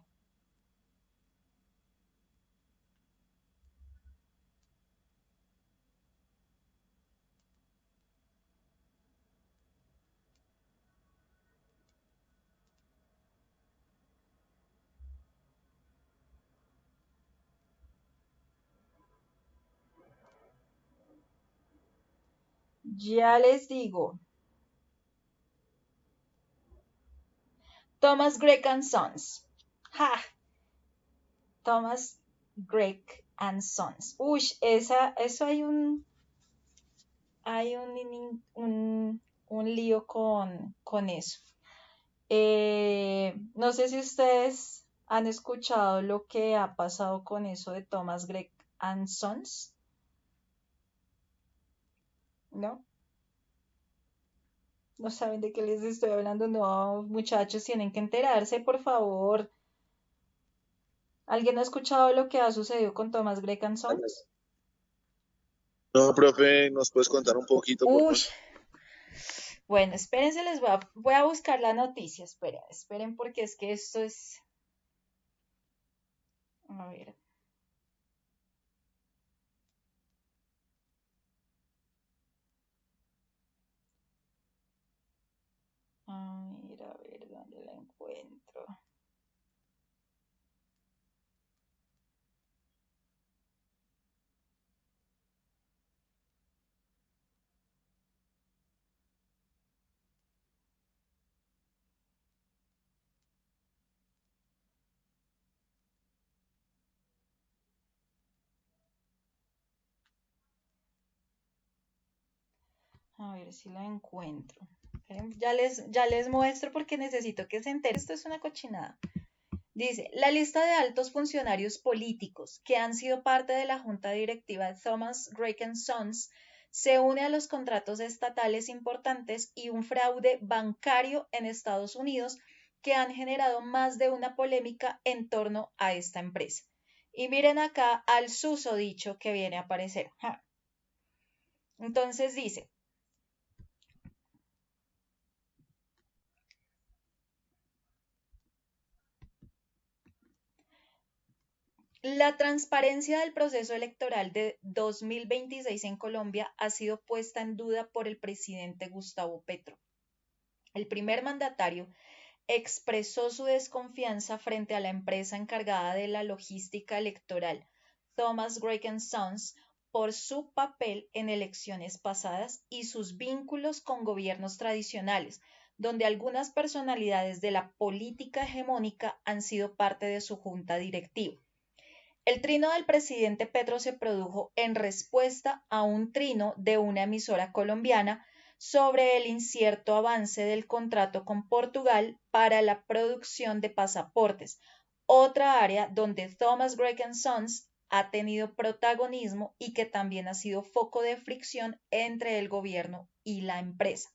Ya les digo. Thomas Gregg and Sons. ¡Ja! Thomas Gregg and Sons. Uy, eso hay un lío con eso. No sé si ustedes han escuchado lo que ha pasado con eso de Thomas Gregg and Sons, ¿no? No saben de qué les estoy hablando, no, muchachos, tienen que enterarse, por favor. ¿Alguien ha escuchado lo que ha sucedido con Thomas Gregg and Sons? No, profe, ¿nos puedes contar un poquito, por Uy, favor? bueno, espérense, voy a buscar la noticia, esperen porque es que esto es, a ver, a ver dónde la encuentro. A ver si la encuentro. Ya les muestro porque necesito que se enteren. Esto es una cochinada. Dice, la lista de altos funcionarios políticos que han sido parte de la junta directiva de Thomas Gregg Sons se une a los contratos estatales importantes y un fraude bancario en Estados Unidos que han generado más de una polémica en torno a esta empresa. Y miren acá al susodicho que viene a aparecer. Entonces dice, la transparencia del proceso electoral de 2026 en Colombia ha sido puesta en duda por el presidente Gustavo Petro. El primer mandatario expresó su desconfianza frente a la empresa encargada de la logística electoral, Thomas Gregg Sons, por su papel en elecciones pasadas y sus vínculos con gobiernos tradicionales, donde algunas personalidades de la política hegemónica han sido parte de su junta directiva. El trino del presidente Petro se produjo en respuesta a un trino de una emisora colombiana sobre el incierto avance del contrato con Portugal para la producción de pasaportes, otra área donde Thomas Gregg Sons ha tenido protagonismo y que también ha sido foco de fricción entre el gobierno y la empresa.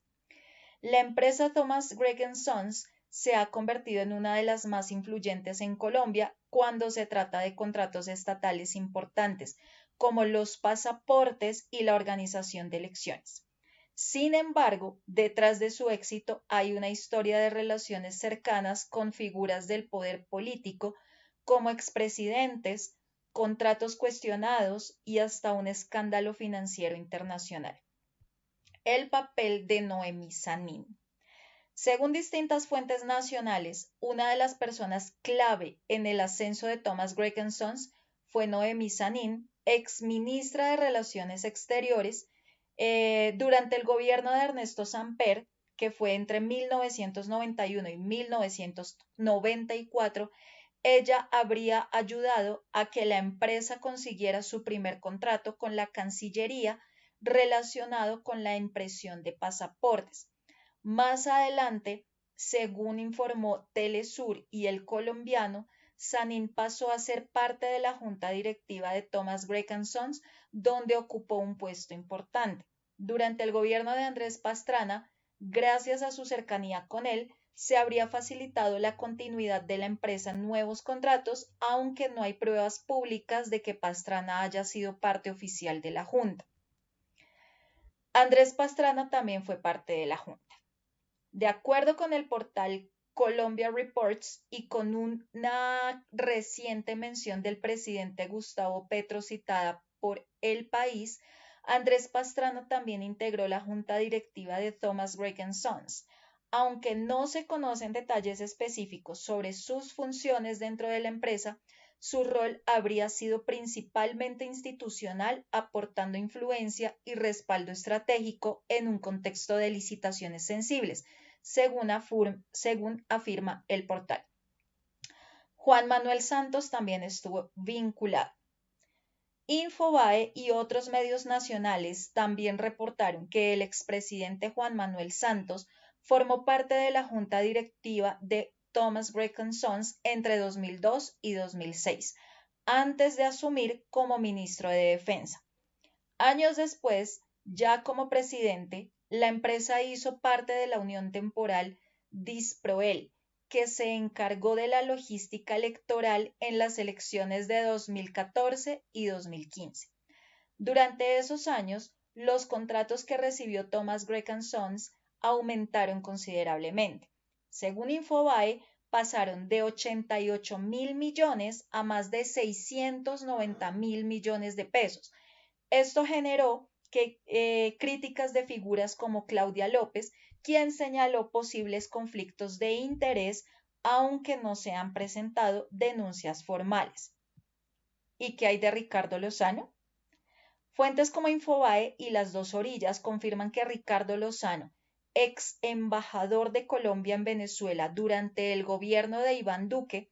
La empresa Thomas Gregg Sons se ha convertido en una de las más influyentes en Colombia cuando se trata de contratos estatales importantes, como los pasaportes y la organización de elecciones. Sin embargo, detrás de su éxito hay una historia de relaciones cercanas con figuras del poder político, como expresidentes, contratos cuestionados y hasta un escándalo financiero internacional. El papel de Noemí Sanín. Según distintas fuentes nacionales, una de las personas clave en el ascenso de Thomas Gregg Sons fue Noemí Sanín, ex ministra de Relaciones Exteriores, durante el gobierno de Ernesto Samper, que fue entre 1991 y 1994. Ella habría ayudado a que la empresa consiguiera su primer contrato con la Cancillería relacionado con la impresión de pasaportes. Más adelante, según informó Telesur y El Colombiano, Sanín pasó a ser parte de la junta directiva de Thomas Gregg Sons, donde ocupó un puesto importante. Durante el gobierno de Andrés Pastrana, gracias a su cercanía con él, se habría facilitado la continuidad de la empresa en nuevos contratos, aunque no hay pruebas públicas de que Pastrana haya sido parte oficial de la junta. Andrés Pastrana también fue parte de la junta. De acuerdo con el portal Colombia Reports y con una reciente mención del presidente Gustavo Petro citada por El País, Andrés Pastrana también integró la junta directiva de Thomas Gregg Sons. Aunque no se conocen detalles específicos sobre sus funciones dentro de la empresa, su rol habría sido principalmente institucional, aportando influencia y respaldo estratégico en un contexto de licitaciones sensibles, según afirma el portal. Juan Manuel Santos también estuvo vinculado. Infobae y otros medios nacionales también reportaron que el expresidente Juan Manuel Santos formó parte de la junta directiva de Thomas Grecon Sons entre 2002 y 2006, antes de asumir como ministro de Defensa. Años después, ya como presidente, la empresa hizo parte de la unión temporal Disproel, que se encargó de la logística electoral en las elecciones de 2014 y 2015. Durante esos años, los contratos que recibió Thomas Grecon Sons aumentaron considerablemente. Según Infobae, pasaron de 88.000 millones a más de 690.000 millones de pesos. Esto generó críticas de figuras como Claudia López, quien señaló posibles conflictos de interés, aunque no se han presentado denuncias formales. ¿Y qué hay de Ricardo Lozano? Fuentes como Infobae y Las Dos Orillas confirman que Ricardo Lozano, ex embajador de Colombia en Venezuela durante el gobierno de Iván Duque,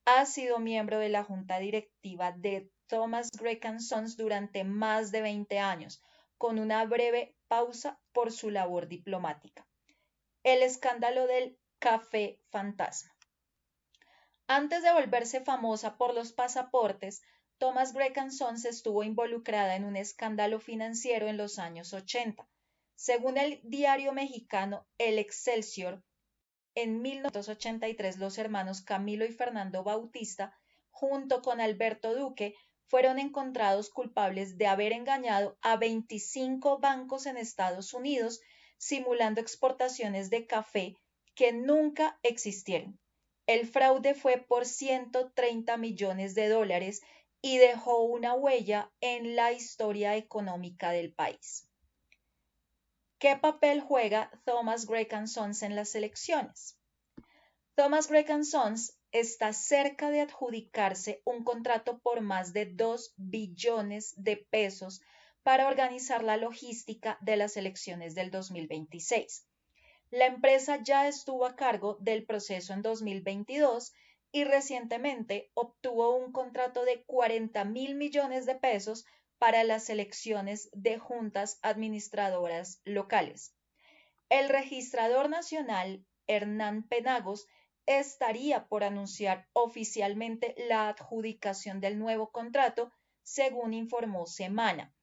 ha sido miembro de la junta directiva de Thomas Grecon Sons durante más de 20 años, con una breve pausa por su labor diplomática. El escándalo del Café Fantasma. Antes de volverse famosa por los pasaportes, Thomas Grecon Sons estuvo involucrada en un escándalo financiero en los años 80. Según el diario mexicano El Excelsior, en 1983 los hermanos Camilo y Fernando Bautista, junto con Alberto Duque, fueron encontrados culpables de haber engañado a 25 bancos en Estados Unidos, simulando exportaciones de café que nunca existieron. El fraude fue por 130 millones de dólares y dejó una huella en la historia económica del país. ¿Qué papel juega Thomas Grecon Sons en las elecciones? Thomas Grecon Sons está cerca de adjudicarse un contrato por más de 2 billones de pesos para organizar la logística de las elecciones del 2026. La empresa ya estuvo a cargo del proceso en 2022 y recientemente obtuvo un contrato de 40.000 millones de pesos para las elecciones de juntas administradoras locales. El registrador nacional, Hernán Penagos, estaría por anunciar oficialmente la adjudicación del nuevo contrato, según informó Semana.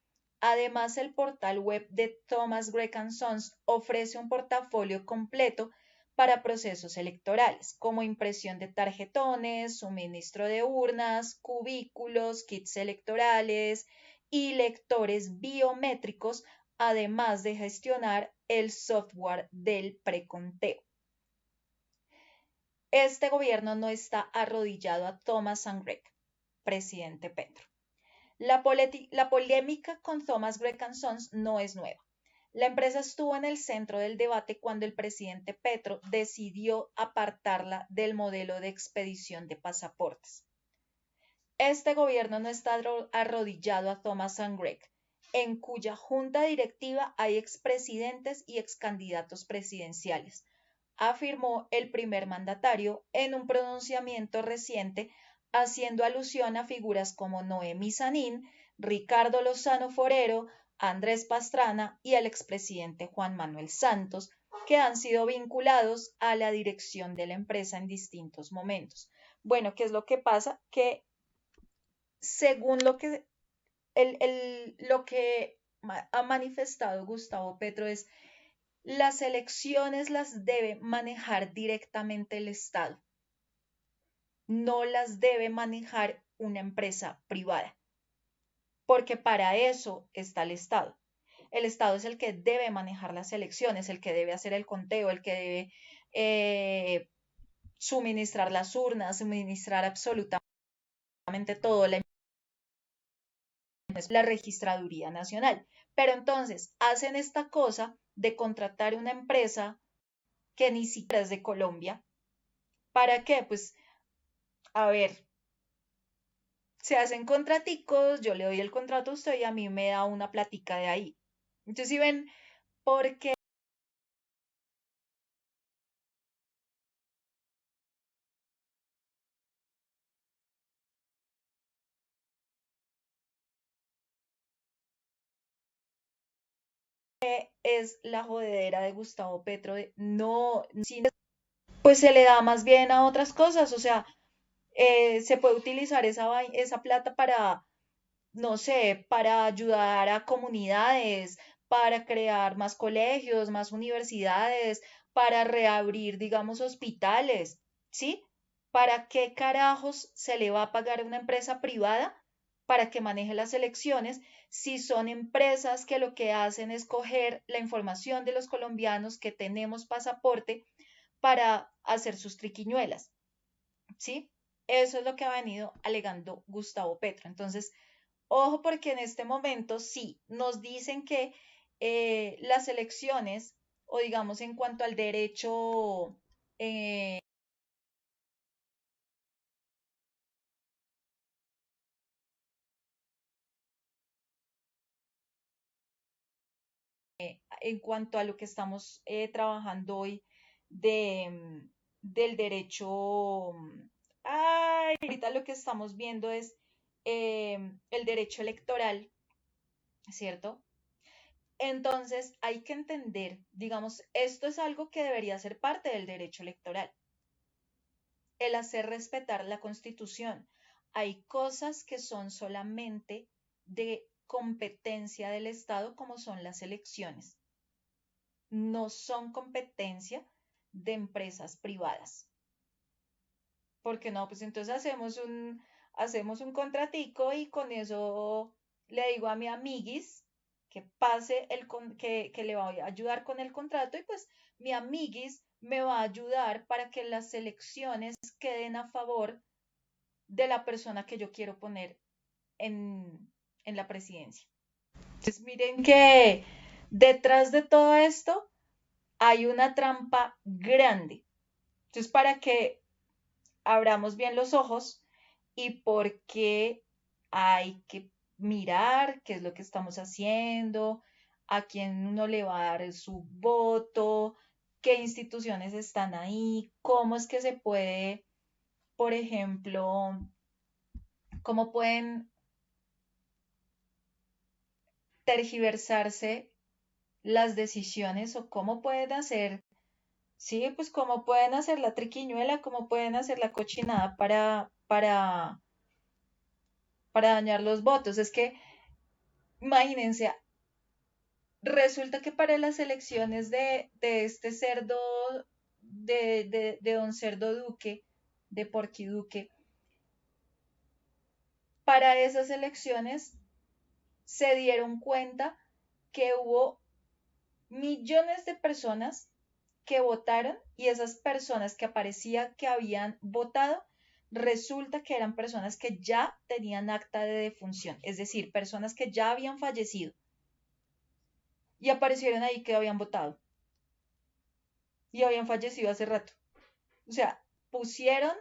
Además, el portal web de Thomas Grecon Sons ofrece un portafolio completo para procesos electorales, como impresión de tarjetones, suministro de urnas, cubículos, kits electorales y lectores biométricos, además de gestionar el software del preconteo. Este gobierno no está arrodillado a Thomas Grec, presidente Petro. La polémica con Thomas Grecon Sons no es nueva. La empresa estuvo en el centro del debate cuando el presidente Petro decidió apartarla del modelo de expedición de pasaportes. Este gobierno no está arrodillado a Thomas Grec, en cuya junta directiva hay expresidentes y excandidatos presidenciales, afirmó el primer mandatario en un pronunciamiento reciente, haciendo alusión a figuras como Noemí Sanín, Ricardo Lozano Forero, Andrés Pastrana y el expresidente Juan Manuel Santos, que han sido vinculados a la dirección de la empresa en distintos momentos. Bueno, ¿qué es lo que pasa? Que según lo que ha manifestado Gustavo Petro es las elecciones las debe manejar directamente el Estado, no las debe manejar una empresa privada, porque para eso está el Estado. El Estado es el que debe manejar las elecciones, el que debe hacer el conteo, el que debe suministrar las urnas, suministrar absolutamente todo, la Registraduría Nacional. Pero entonces hacen esta cosa de contratar una empresa que ni siquiera es de Colombia. ¿Para qué? Pues, a ver, se hacen contraticos, yo le doy el contrato a usted y a mí me da una plática de ahí. Entonces, si ven, ¿por qué es la jodedera de Gustavo Petro de no, pues se le da más bien a otras cosas, o sea, se puede utilizar esa plata para, no sé, para ayudar a comunidades, para crear más colegios, más universidades, para reabrir, digamos, hospitales, ¿sí? ¿Para qué carajos se le va a pagar a una empresa privada para que maneje las elecciones si son empresas que lo que hacen es coger la información de los colombianos que tenemos pasaporte para hacer sus triquiñuelas, ¿sí? Eso es lo que ha venido alegando Gustavo Petro. Entonces, ojo porque en este momento sí nos dicen que las elecciones, o digamos en cuanto al derecho, eh, en cuanto a lo que estamos trabajando hoy del derecho, ay, ahorita lo que estamos viendo es el derecho electoral, ¿cierto? Entonces hay que entender, digamos, esto es algo que debería ser parte del derecho electoral, el hacer respetar la Constitución. Hay cosas que son solamente de competencia del Estado, como son las elecciones. No son competencia de empresas privadas. Porque no, pues entonces hacemos un contratico y con eso le digo a mi amiguis que pase que le va a ayudar con el contrato y pues mi amiguis me va a ayudar para que las elecciones queden a favor de la persona que yo quiero poner en la presidencia. Entonces miren que detrás de todo esto hay una trampa grande. Entonces para que abramos bien los ojos y por qué hay que mirar qué es lo que estamos haciendo, a quién uno le va a dar su voto, qué instituciones están ahí, cómo es que se puede, por ejemplo, cómo pueden tergiversarse las decisiones o cómo pueden hacer, sí, pues cómo pueden hacer la triquiñuela, cómo pueden hacer la cochinada para dañar los votos. Es que, imagínense, resulta que para las elecciones de este cerdo, de don Cerdo Duque, de Porky Duque, para esas elecciones se dieron cuenta que hubo millones de personas que votaron y esas personas que aparecía que habían votado, resulta que eran personas que ya tenían acta de defunción, es decir, personas que ya habían fallecido y aparecieron ahí que habían votado y habían fallecido hace rato. O sea, pusieron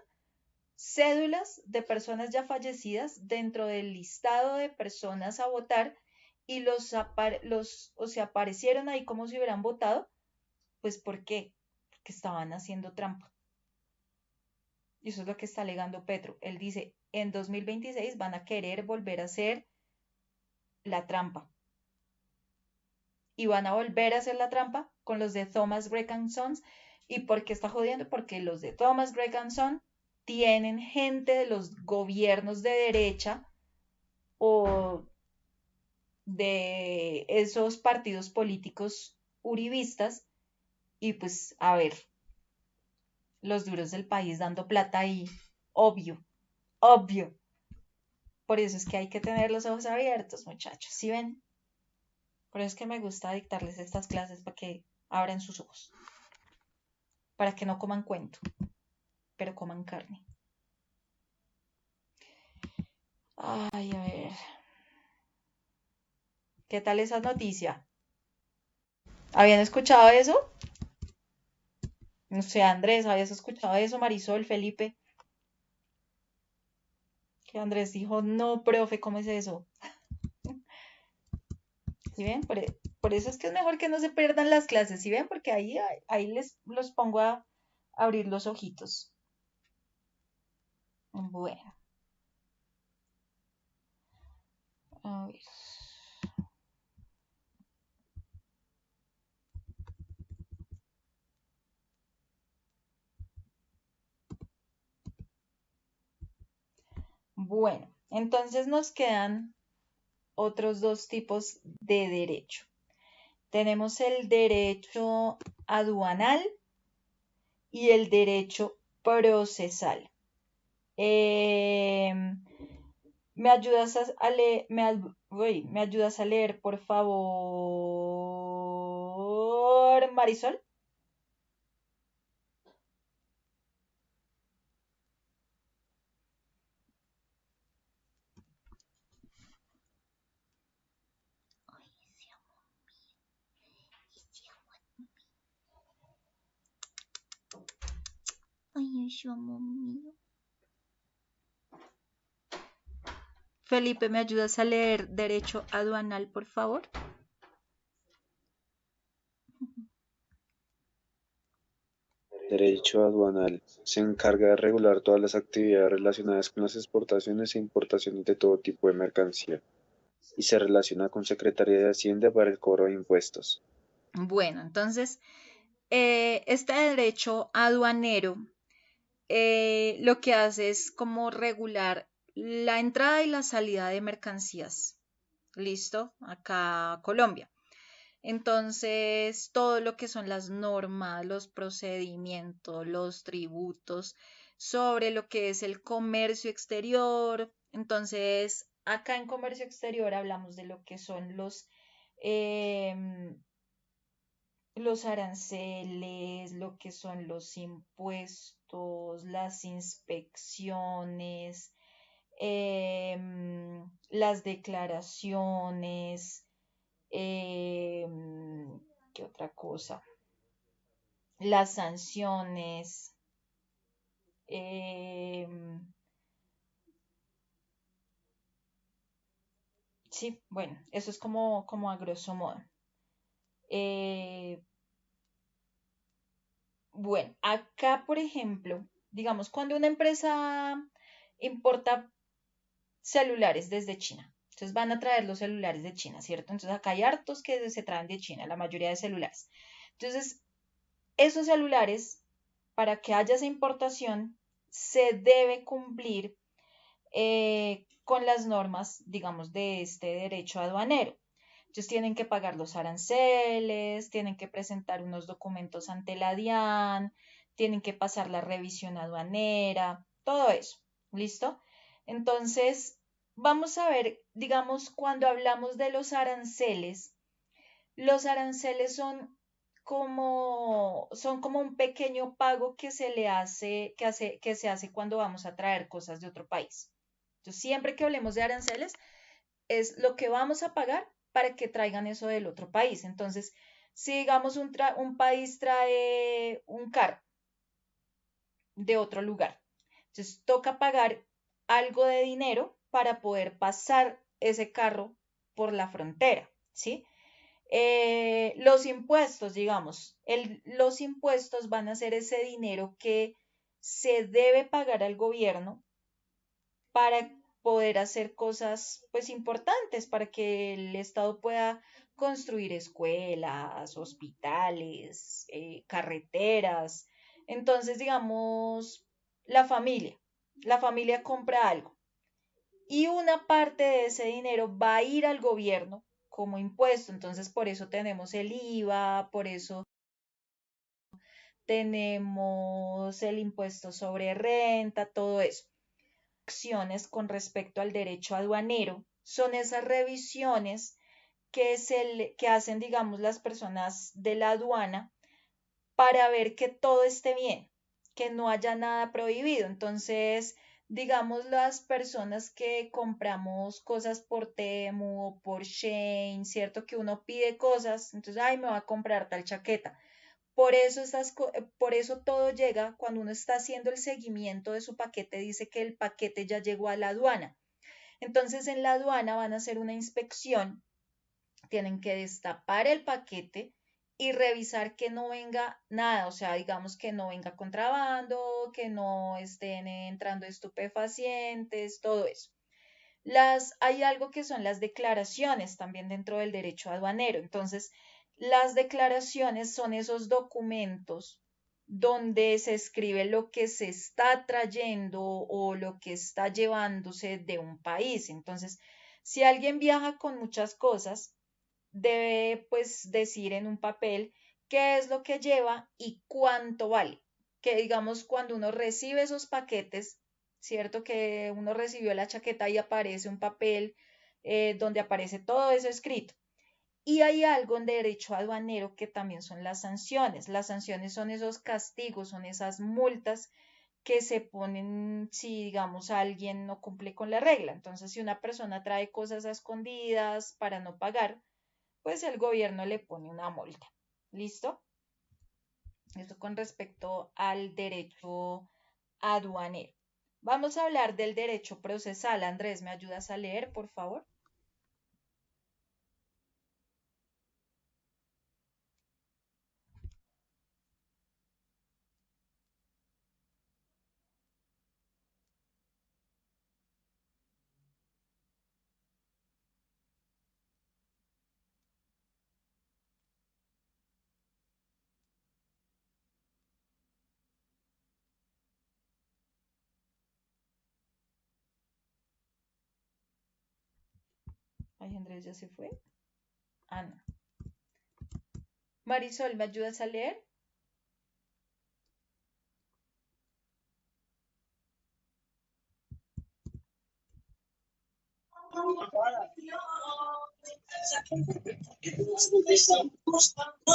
cédulas de personas ya fallecidas dentro del listado de personas a votar y o sea, aparecieron ahí como si hubieran votado. Pues ¿por qué? Porque estaban haciendo trampa. Y eso es lo que está alegando Petro. Él dice, en 2026 van a querer volver a hacer la trampa. Y van a volver a hacer la trampa con los de Thomas Gregg Sons. ¿Y por qué está jodiendo? Porque los de Thomas Gregg Sons tienen gente de los gobiernos de derecha o de esos partidos políticos uribistas y pues a ver, los duros del país dando plata ahí, obvio, obvio. Por eso es que hay que tener los ojos abiertos, muchachos, ¿sí ven? Por eso es que me gusta dictarles estas clases para que abran sus ojos, para que no coman cuento, pero coman carne. Ay, a ver. ¿Qué tal esa noticia? ¿Habían escuchado eso? No sé, Andrés, ¿habías escuchado eso? Marisol, Felipe. Que Andrés dijo, no, profe, ¿cómo es eso? ¿Sí ven? Por eso es que es mejor que no se pierdan las clases, ¿sí ven? Porque ahí les los pongo a abrir los ojitos. Bueno, a ver. Bueno, entonces nos quedan otros dos tipos de derecho. Tenemos el derecho aduanal y el derecho procesal. ¿Me ayudas a leer, ¿me ayudas a leer, por favor, Marisol? Ay, yo amo mío. Felipe, ¿me ayudas a leer derecho aduanal, por favor? Derecho aduanal. Se encarga de regular todas las actividades relacionadas con las exportaciones e importaciones de todo tipo de mercancía y se relaciona con Secretaría de Hacienda para el cobro de impuestos. Bueno, entonces, este derecho aduanero lo que hace es como regular la entrada y la salida de mercancías. ¿Listo? Acá Colombia. Entonces, todo lo que son las normas, los procedimientos, los tributos sobre lo que es el comercio exterior. Entonces, acá en comercio exterior hablamos de lo que son los aranceles, lo que son los impuestos, las inspecciones, las declaraciones, ¿qué otra cosa? Las sanciones, sí, bueno, eso es como a grosso modo. Eh, bueno, acá, por ejemplo, digamos, cuando una empresa importa celulares desde China, entonces van a traer los celulares de China, ¿cierto? Entonces acá hay hartos que se traen de China, la mayoría de celulares. Entonces, esos celulares, para que haya esa importación, se debe cumplir con las normas, digamos, de este derecho aduanero. Entonces tienen que pagar los aranceles, tienen que presentar unos documentos ante la DIAN, tienen que pasar la revisión aduanera, todo eso. ¿Listo? Entonces, vamos a ver, digamos, cuando hablamos de los aranceles son como un pequeño pago que se le hace, que se hace cuando vamos a traer cosas de otro país. Entonces, siempre que hablemos de aranceles, es lo que vamos a pagar para que traigan eso del otro país. Entonces, si digamos un país trae un carro de otro lugar, entonces toca pagar algo de dinero para poder pasar ese carro por la frontera, ¿sí? Los impuestos, digamos, los impuestos van a ser ese dinero que se debe pagar al gobierno para poder hacer cosas pues importantes, para que el Estado pueda construir escuelas, hospitales, carreteras. Entonces, digamos, la familia, la familia compra algo y una parte de ese dinero va a ir al gobierno como impuesto. Entonces, por eso tenemos el IVA, por eso tenemos el impuesto sobre renta, todo eso. Acciones con respecto al derecho aduanero son esas revisiones que hacen, digamos, las personas de la aduana para ver que todo esté bien, que no haya nada prohibido. Entonces, digamos, las personas que compramos cosas por Temu o por Shein, ¿cierto? Que uno pide cosas, entonces, ay, me va a comprar tal chaqueta. Por eso todo llega cuando uno está haciendo el seguimiento de su paquete, dice que el paquete ya llegó a la aduana. Entonces en la aduana van a hacer una inspección, tienen que destapar el paquete y revisar que no venga nada, o sea, digamos que no venga contrabando, que no estén entrando estupefacientes, todo eso. Hay algo que son las declaraciones también dentro del derecho aduanero. Entonces, las declaraciones son esos documentos donde se escribe lo que se está trayendo o lo que está llevándose de un país. Entonces, si alguien viaja con muchas cosas, debe pues decir en un papel qué es lo que lleva y cuánto vale. Que digamos cuando uno recibe esos paquetes, ¿cierto? Que uno recibió la chaqueta y aparece un papel donde aparece todo eso escrito. Y hay algo en derecho aduanero que también son las sanciones. Las sanciones son esos castigos, son esas multas que se ponen si, digamos, alguien no cumple con la regla. Entonces, si una persona trae cosas a escondidas para no pagar, pues el gobierno le pone una multa. ¿Listo? Esto con respecto al derecho aduanero. Vamos a hablar del derecho procesal. Andrés, ¿me ayudas a leer, por favor? Ay, Andrés ya se fue. Ah, no. Marisol, ¿me ayudas a leer?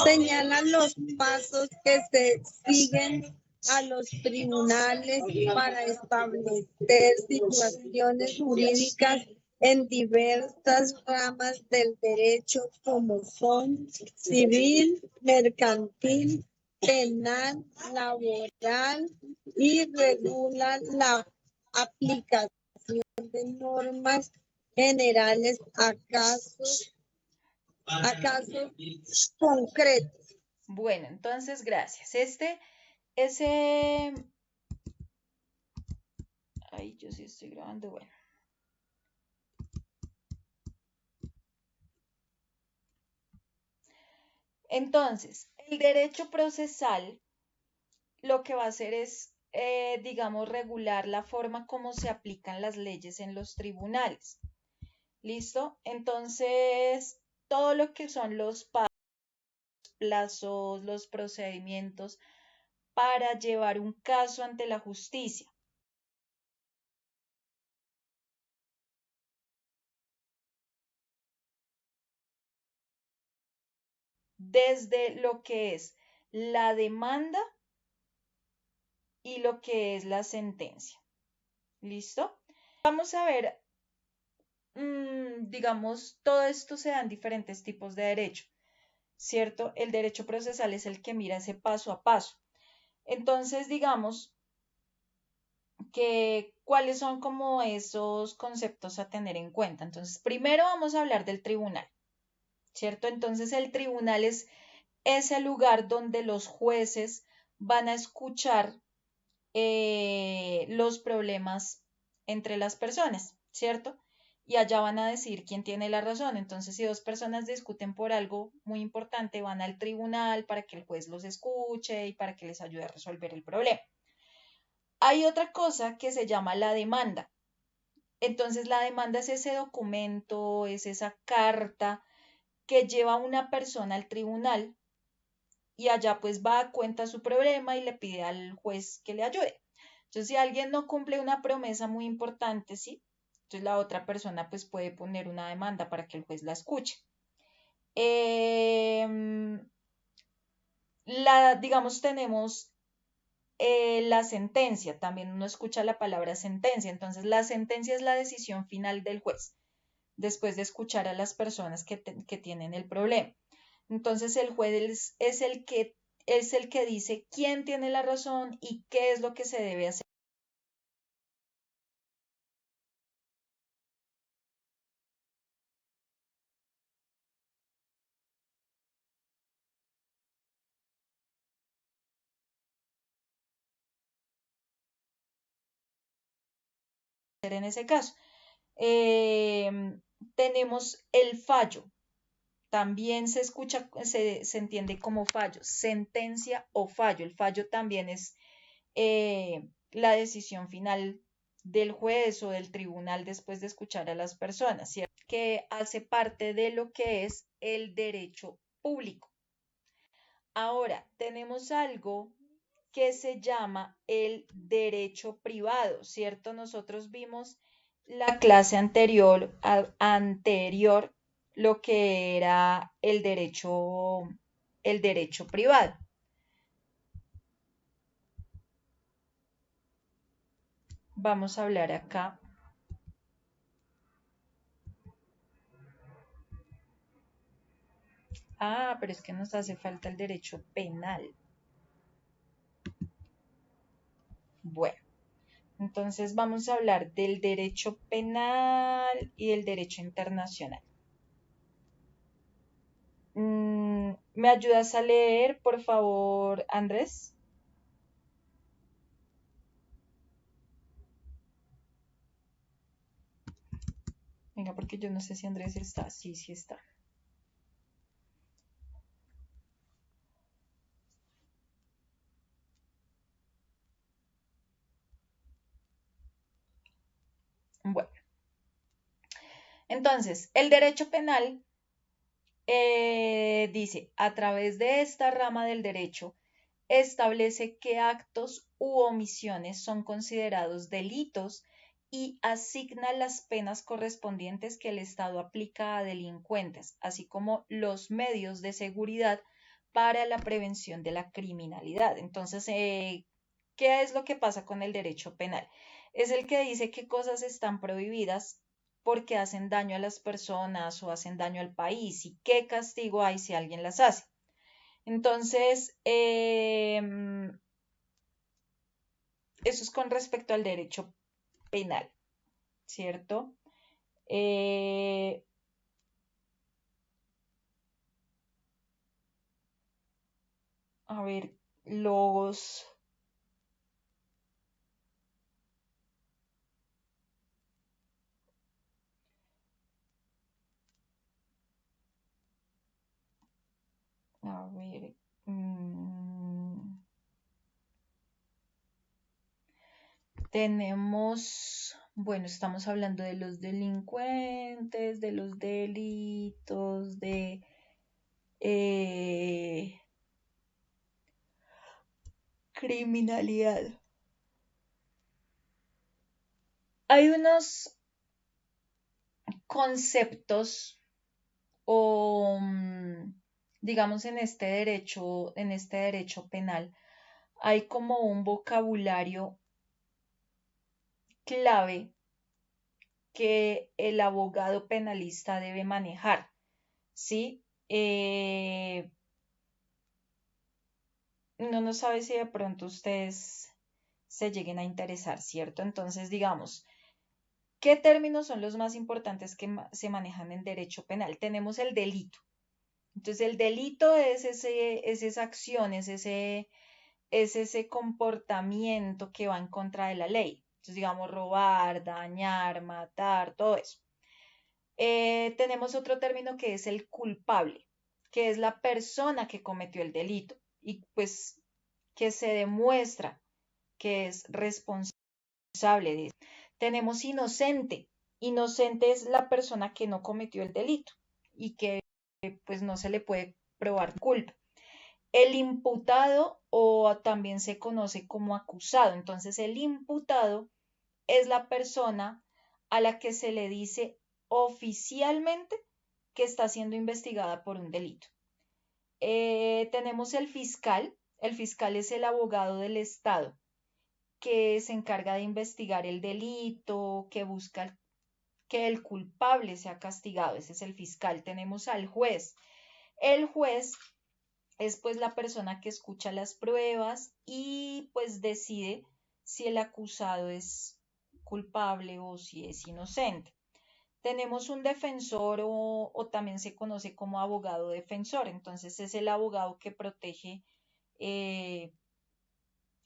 Señala los pasos que se siguen a los tribunales para establecer situaciones jurídicas en diversas ramas del derecho como son civil, mercantil, penal, laboral y regula la aplicación de normas generales a casos concretos. Bueno, entonces, gracias. Ese, ay, yo sí estoy grabando, bueno. Entonces, el derecho procesal lo que va a hacer es, digamos, regular la forma como se aplican las leyes en los tribunales. ¿Listo? Entonces, todo lo que son los plazos, los procedimientos para llevar un caso ante la justicia. Desde lo que es la demanda y lo que es la sentencia. ¿Listo? Vamos a ver, digamos, todo esto se da en diferentes tipos de derecho, ¿cierto? El derecho procesal es el que mira ese paso a paso. Entonces, digamos que cuáles son como esos conceptos a tener en cuenta. Entonces, primero vamos a hablar del tribunal, ¿cierto? Entonces, el tribunal es ese lugar donde los jueces van a escuchar los problemas entre las personas, ¿cierto? Y allá van a decir quién tiene la razón. Entonces, si dos personas discuten por algo muy importante, van al tribunal para que el juez los escuche y para que les ayude a resolver el problema. Hay otra cosa que se llama la demanda. Entonces, la demanda es ese documento, es esa carta que lleva una persona al tribunal y allá pues va a cuenta su problema y le pide al juez que le ayude. Entonces, si alguien no cumple una promesa muy importante, ¿sí? Entonces la otra persona pues puede poner una demanda para que el juez la escuche. Digamos, tenemos la sentencia, también uno escucha la palabra sentencia, entonces la sentencia es la decisión final del juez, después de escuchar a las personas que tienen el problema. Entonces el juez es el que dice quién tiene la razón y qué es lo que se debe hacer en ese caso. Tenemos el fallo. También se escucha, se entiende como fallo, sentencia o fallo. El fallo también es la decisión final del juez o del tribunal después de escuchar a las personas, ¿cierto? Que hace parte de lo que es el derecho público. Ahora, tenemos algo que se llama el derecho privado, ¿cierto? Nosotros vimos la clase anterior lo que era el derecho privado. Vamos a hablar acá. Ah, pero es que nos hace falta el derecho penal. Bueno, entonces vamos a hablar del derecho penal y del derecho internacional. ¿Me ayudas a leer, por favor, Andrés? Venga, porque yo no sé si Andrés está. Sí, sí está. Bueno, entonces, el derecho penal dice, a través de esta rama del derecho, establece qué actos u omisiones son considerados delitos y asigna las penas correspondientes que el Estado aplica a delincuentes, así como los medios de seguridad para la prevención de la criminalidad. Entonces, ¿qué es lo que pasa con el derecho penal? Es el que dice qué cosas están prohibidas porque hacen daño a las personas o hacen daño al país y qué castigo hay si alguien las hace. Entonces, eso es con respecto al derecho penal, ¿cierto? A ver, los... A ver... tenemos... Bueno, estamos hablando de los delincuentes, de los delitos, de... criminalidad. Hay unos conceptos o digamos en este derecho penal, hay como un vocabulario clave que el abogado penalista debe manejar, ¿sí? No no sabe si de pronto ustedes se lleguen a interesar, ¿cierto? Entonces, digamos, ¿qué términos son los más importantes que se manejan en derecho penal? Tenemos el delito. Entonces, el delito es esa acción, es ese comportamiento que va en contra de la ley. Entonces, digamos, robar, dañar, matar, todo eso. Tenemos otro término que es el culpable, que es la persona que cometió el delito y pues que se demuestra que es responsable de eso. Tenemos inocente. Inocente es la persona que no cometió el delito y que pues no se le puede probar culpa. El imputado o también se conoce como acusado. Entonces, el imputado es la persona a la que se le dice oficialmente que está siendo investigada por un delito. Tenemos el fiscal. El fiscal es el abogado del Estado que se encarga de investigar el delito, que busca que el culpable sea castigado. Ese es el fiscal. Tenemos al juez. El juez es pues la persona que escucha las pruebas y pues decide si el acusado es culpable o si es inocente. Tenemos un defensor o también se conoce como abogado defensor. Entonces es el abogado que protege eh,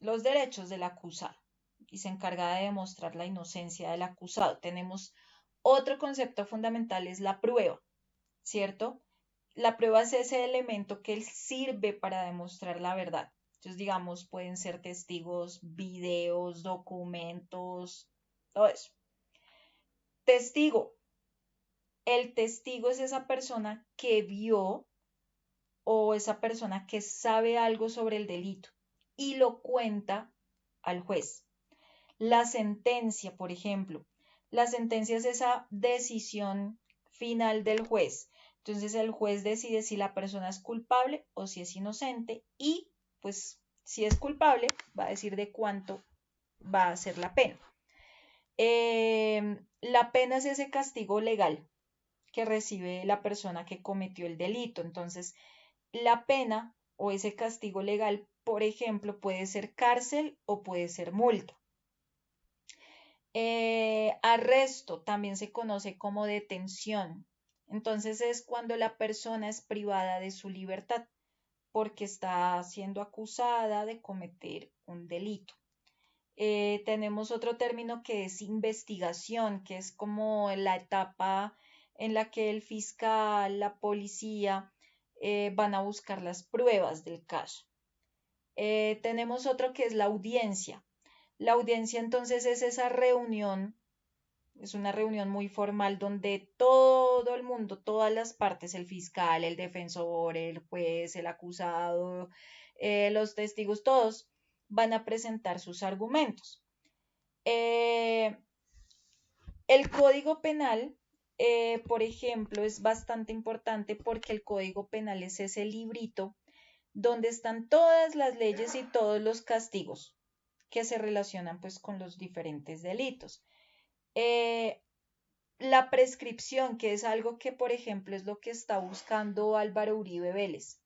los derechos del acusado y se encarga de demostrar la inocencia del acusado. Tenemos otro concepto fundamental, es la prueba, ¿cierto? la prueba es ese elemento que sirve para demostrar la verdad. Entonces, digamos, pueden ser testigos, videos, documentos, todo eso. Testigo. El testigo es esa persona que vio o esa persona que sabe algo sobre el delito y lo cuenta al juez. La sentencia, por ejemplo. La sentencia es esa decisión final del juez. Entonces el juez decide si la persona es culpable o si es inocente y pues si es culpable va a decir de cuánto va a ser la pena. La pena es ese castigo legal que recibe la persona que cometió el delito. Entonces, la pena o ese castigo legal, por ejemplo, puede ser cárcel o puede ser multa. Arresto también se conoce como detención. Entonces es cuando la persona es privada de su libertad porque está siendo acusada de cometer un delito. Tenemos otro término que es investigación, que es como la etapa en la que el fiscal, la policía van a buscar las pruebas del caso. Tenemos otro que es la audiencia. La audiencia entonces es esa reunión, es una reunión muy formal donde todo el mundo, todas las partes, el fiscal, el defensor, el juez, el acusado, los testigos, todos van a presentar sus argumentos. El Código Penal, por ejemplo, es bastante importante porque el Código Penal es ese librito donde están todas las leyes y todos los castigos que se relacionan pues con los diferentes delitos. La prescripción, que es algo que, por ejemplo, es lo que está buscando Álvaro Uribe Vélez,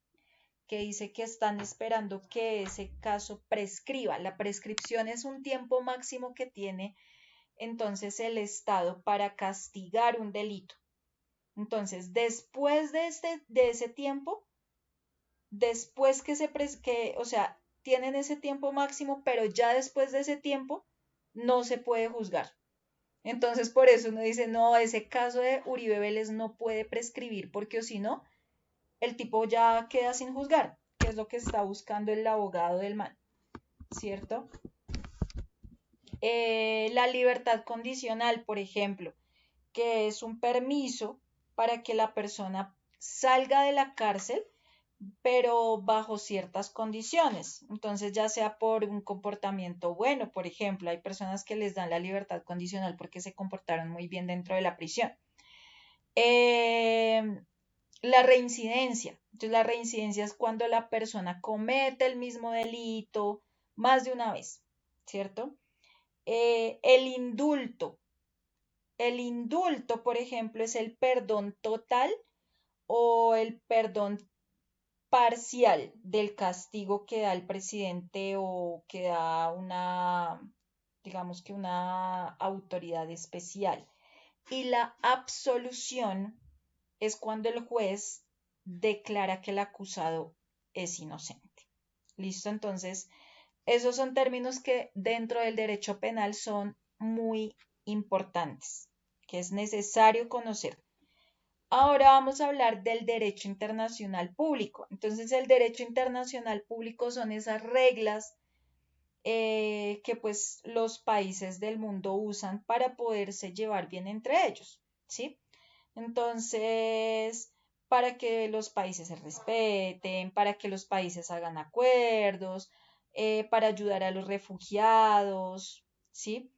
que dice que están esperando que ese caso prescriba. La prescripción es un tiempo máximo que tiene entonces el Estado para castigar un delito. Entonces, después de ese tiempo, después o sea, tienen ese tiempo máximo, pero ya después de ese tiempo no se puede juzgar. Entonces, por eso uno dice, no, ese caso de Uribe Vélez no puede prescribir, porque o si no, el tipo ya queda sin juzgar, que es lo que está buscando el abogado del man, ¿cierto? La libertad condicional, por ejemplo, que es un permiso para que la persona salga de la cárcel, pero bajo ciertas condiciones. Entonces, ya sea por un comportamiento bueno, por ejemplo, hay personas que les dan la libertad condicional porque se comportaron muy bien dentro de la prisión. La reincidencia. Entonces, la reincidencia es cuando la persona comete el mismo delito más de una vez, ¿cierto? El indulto. El indulto, por ejemplo, es el perdón total o el perdón parcial del castigo que da el presidente o que da digamos que una autoridad especial. Y la absolución es cuando el juez declara que el acusado es inocente. ¿Listo? Entonces, esos son términos que dentro del derecho penal son muy importantes, que es necesario conocer. Ahora vamos a hablar del derecho internacional público. Entonces, el derecho internacional público son esas reglas que pues los países del mundo usan para poderse llevar bien entre ellos, ¿sí? Entonces, para que los países se respeten, para que los países hagan acuerdos, para ayudar a los refugiados, ¿sí?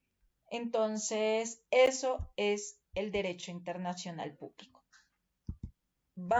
Entonces, eso es el derecho internacional público. Vamos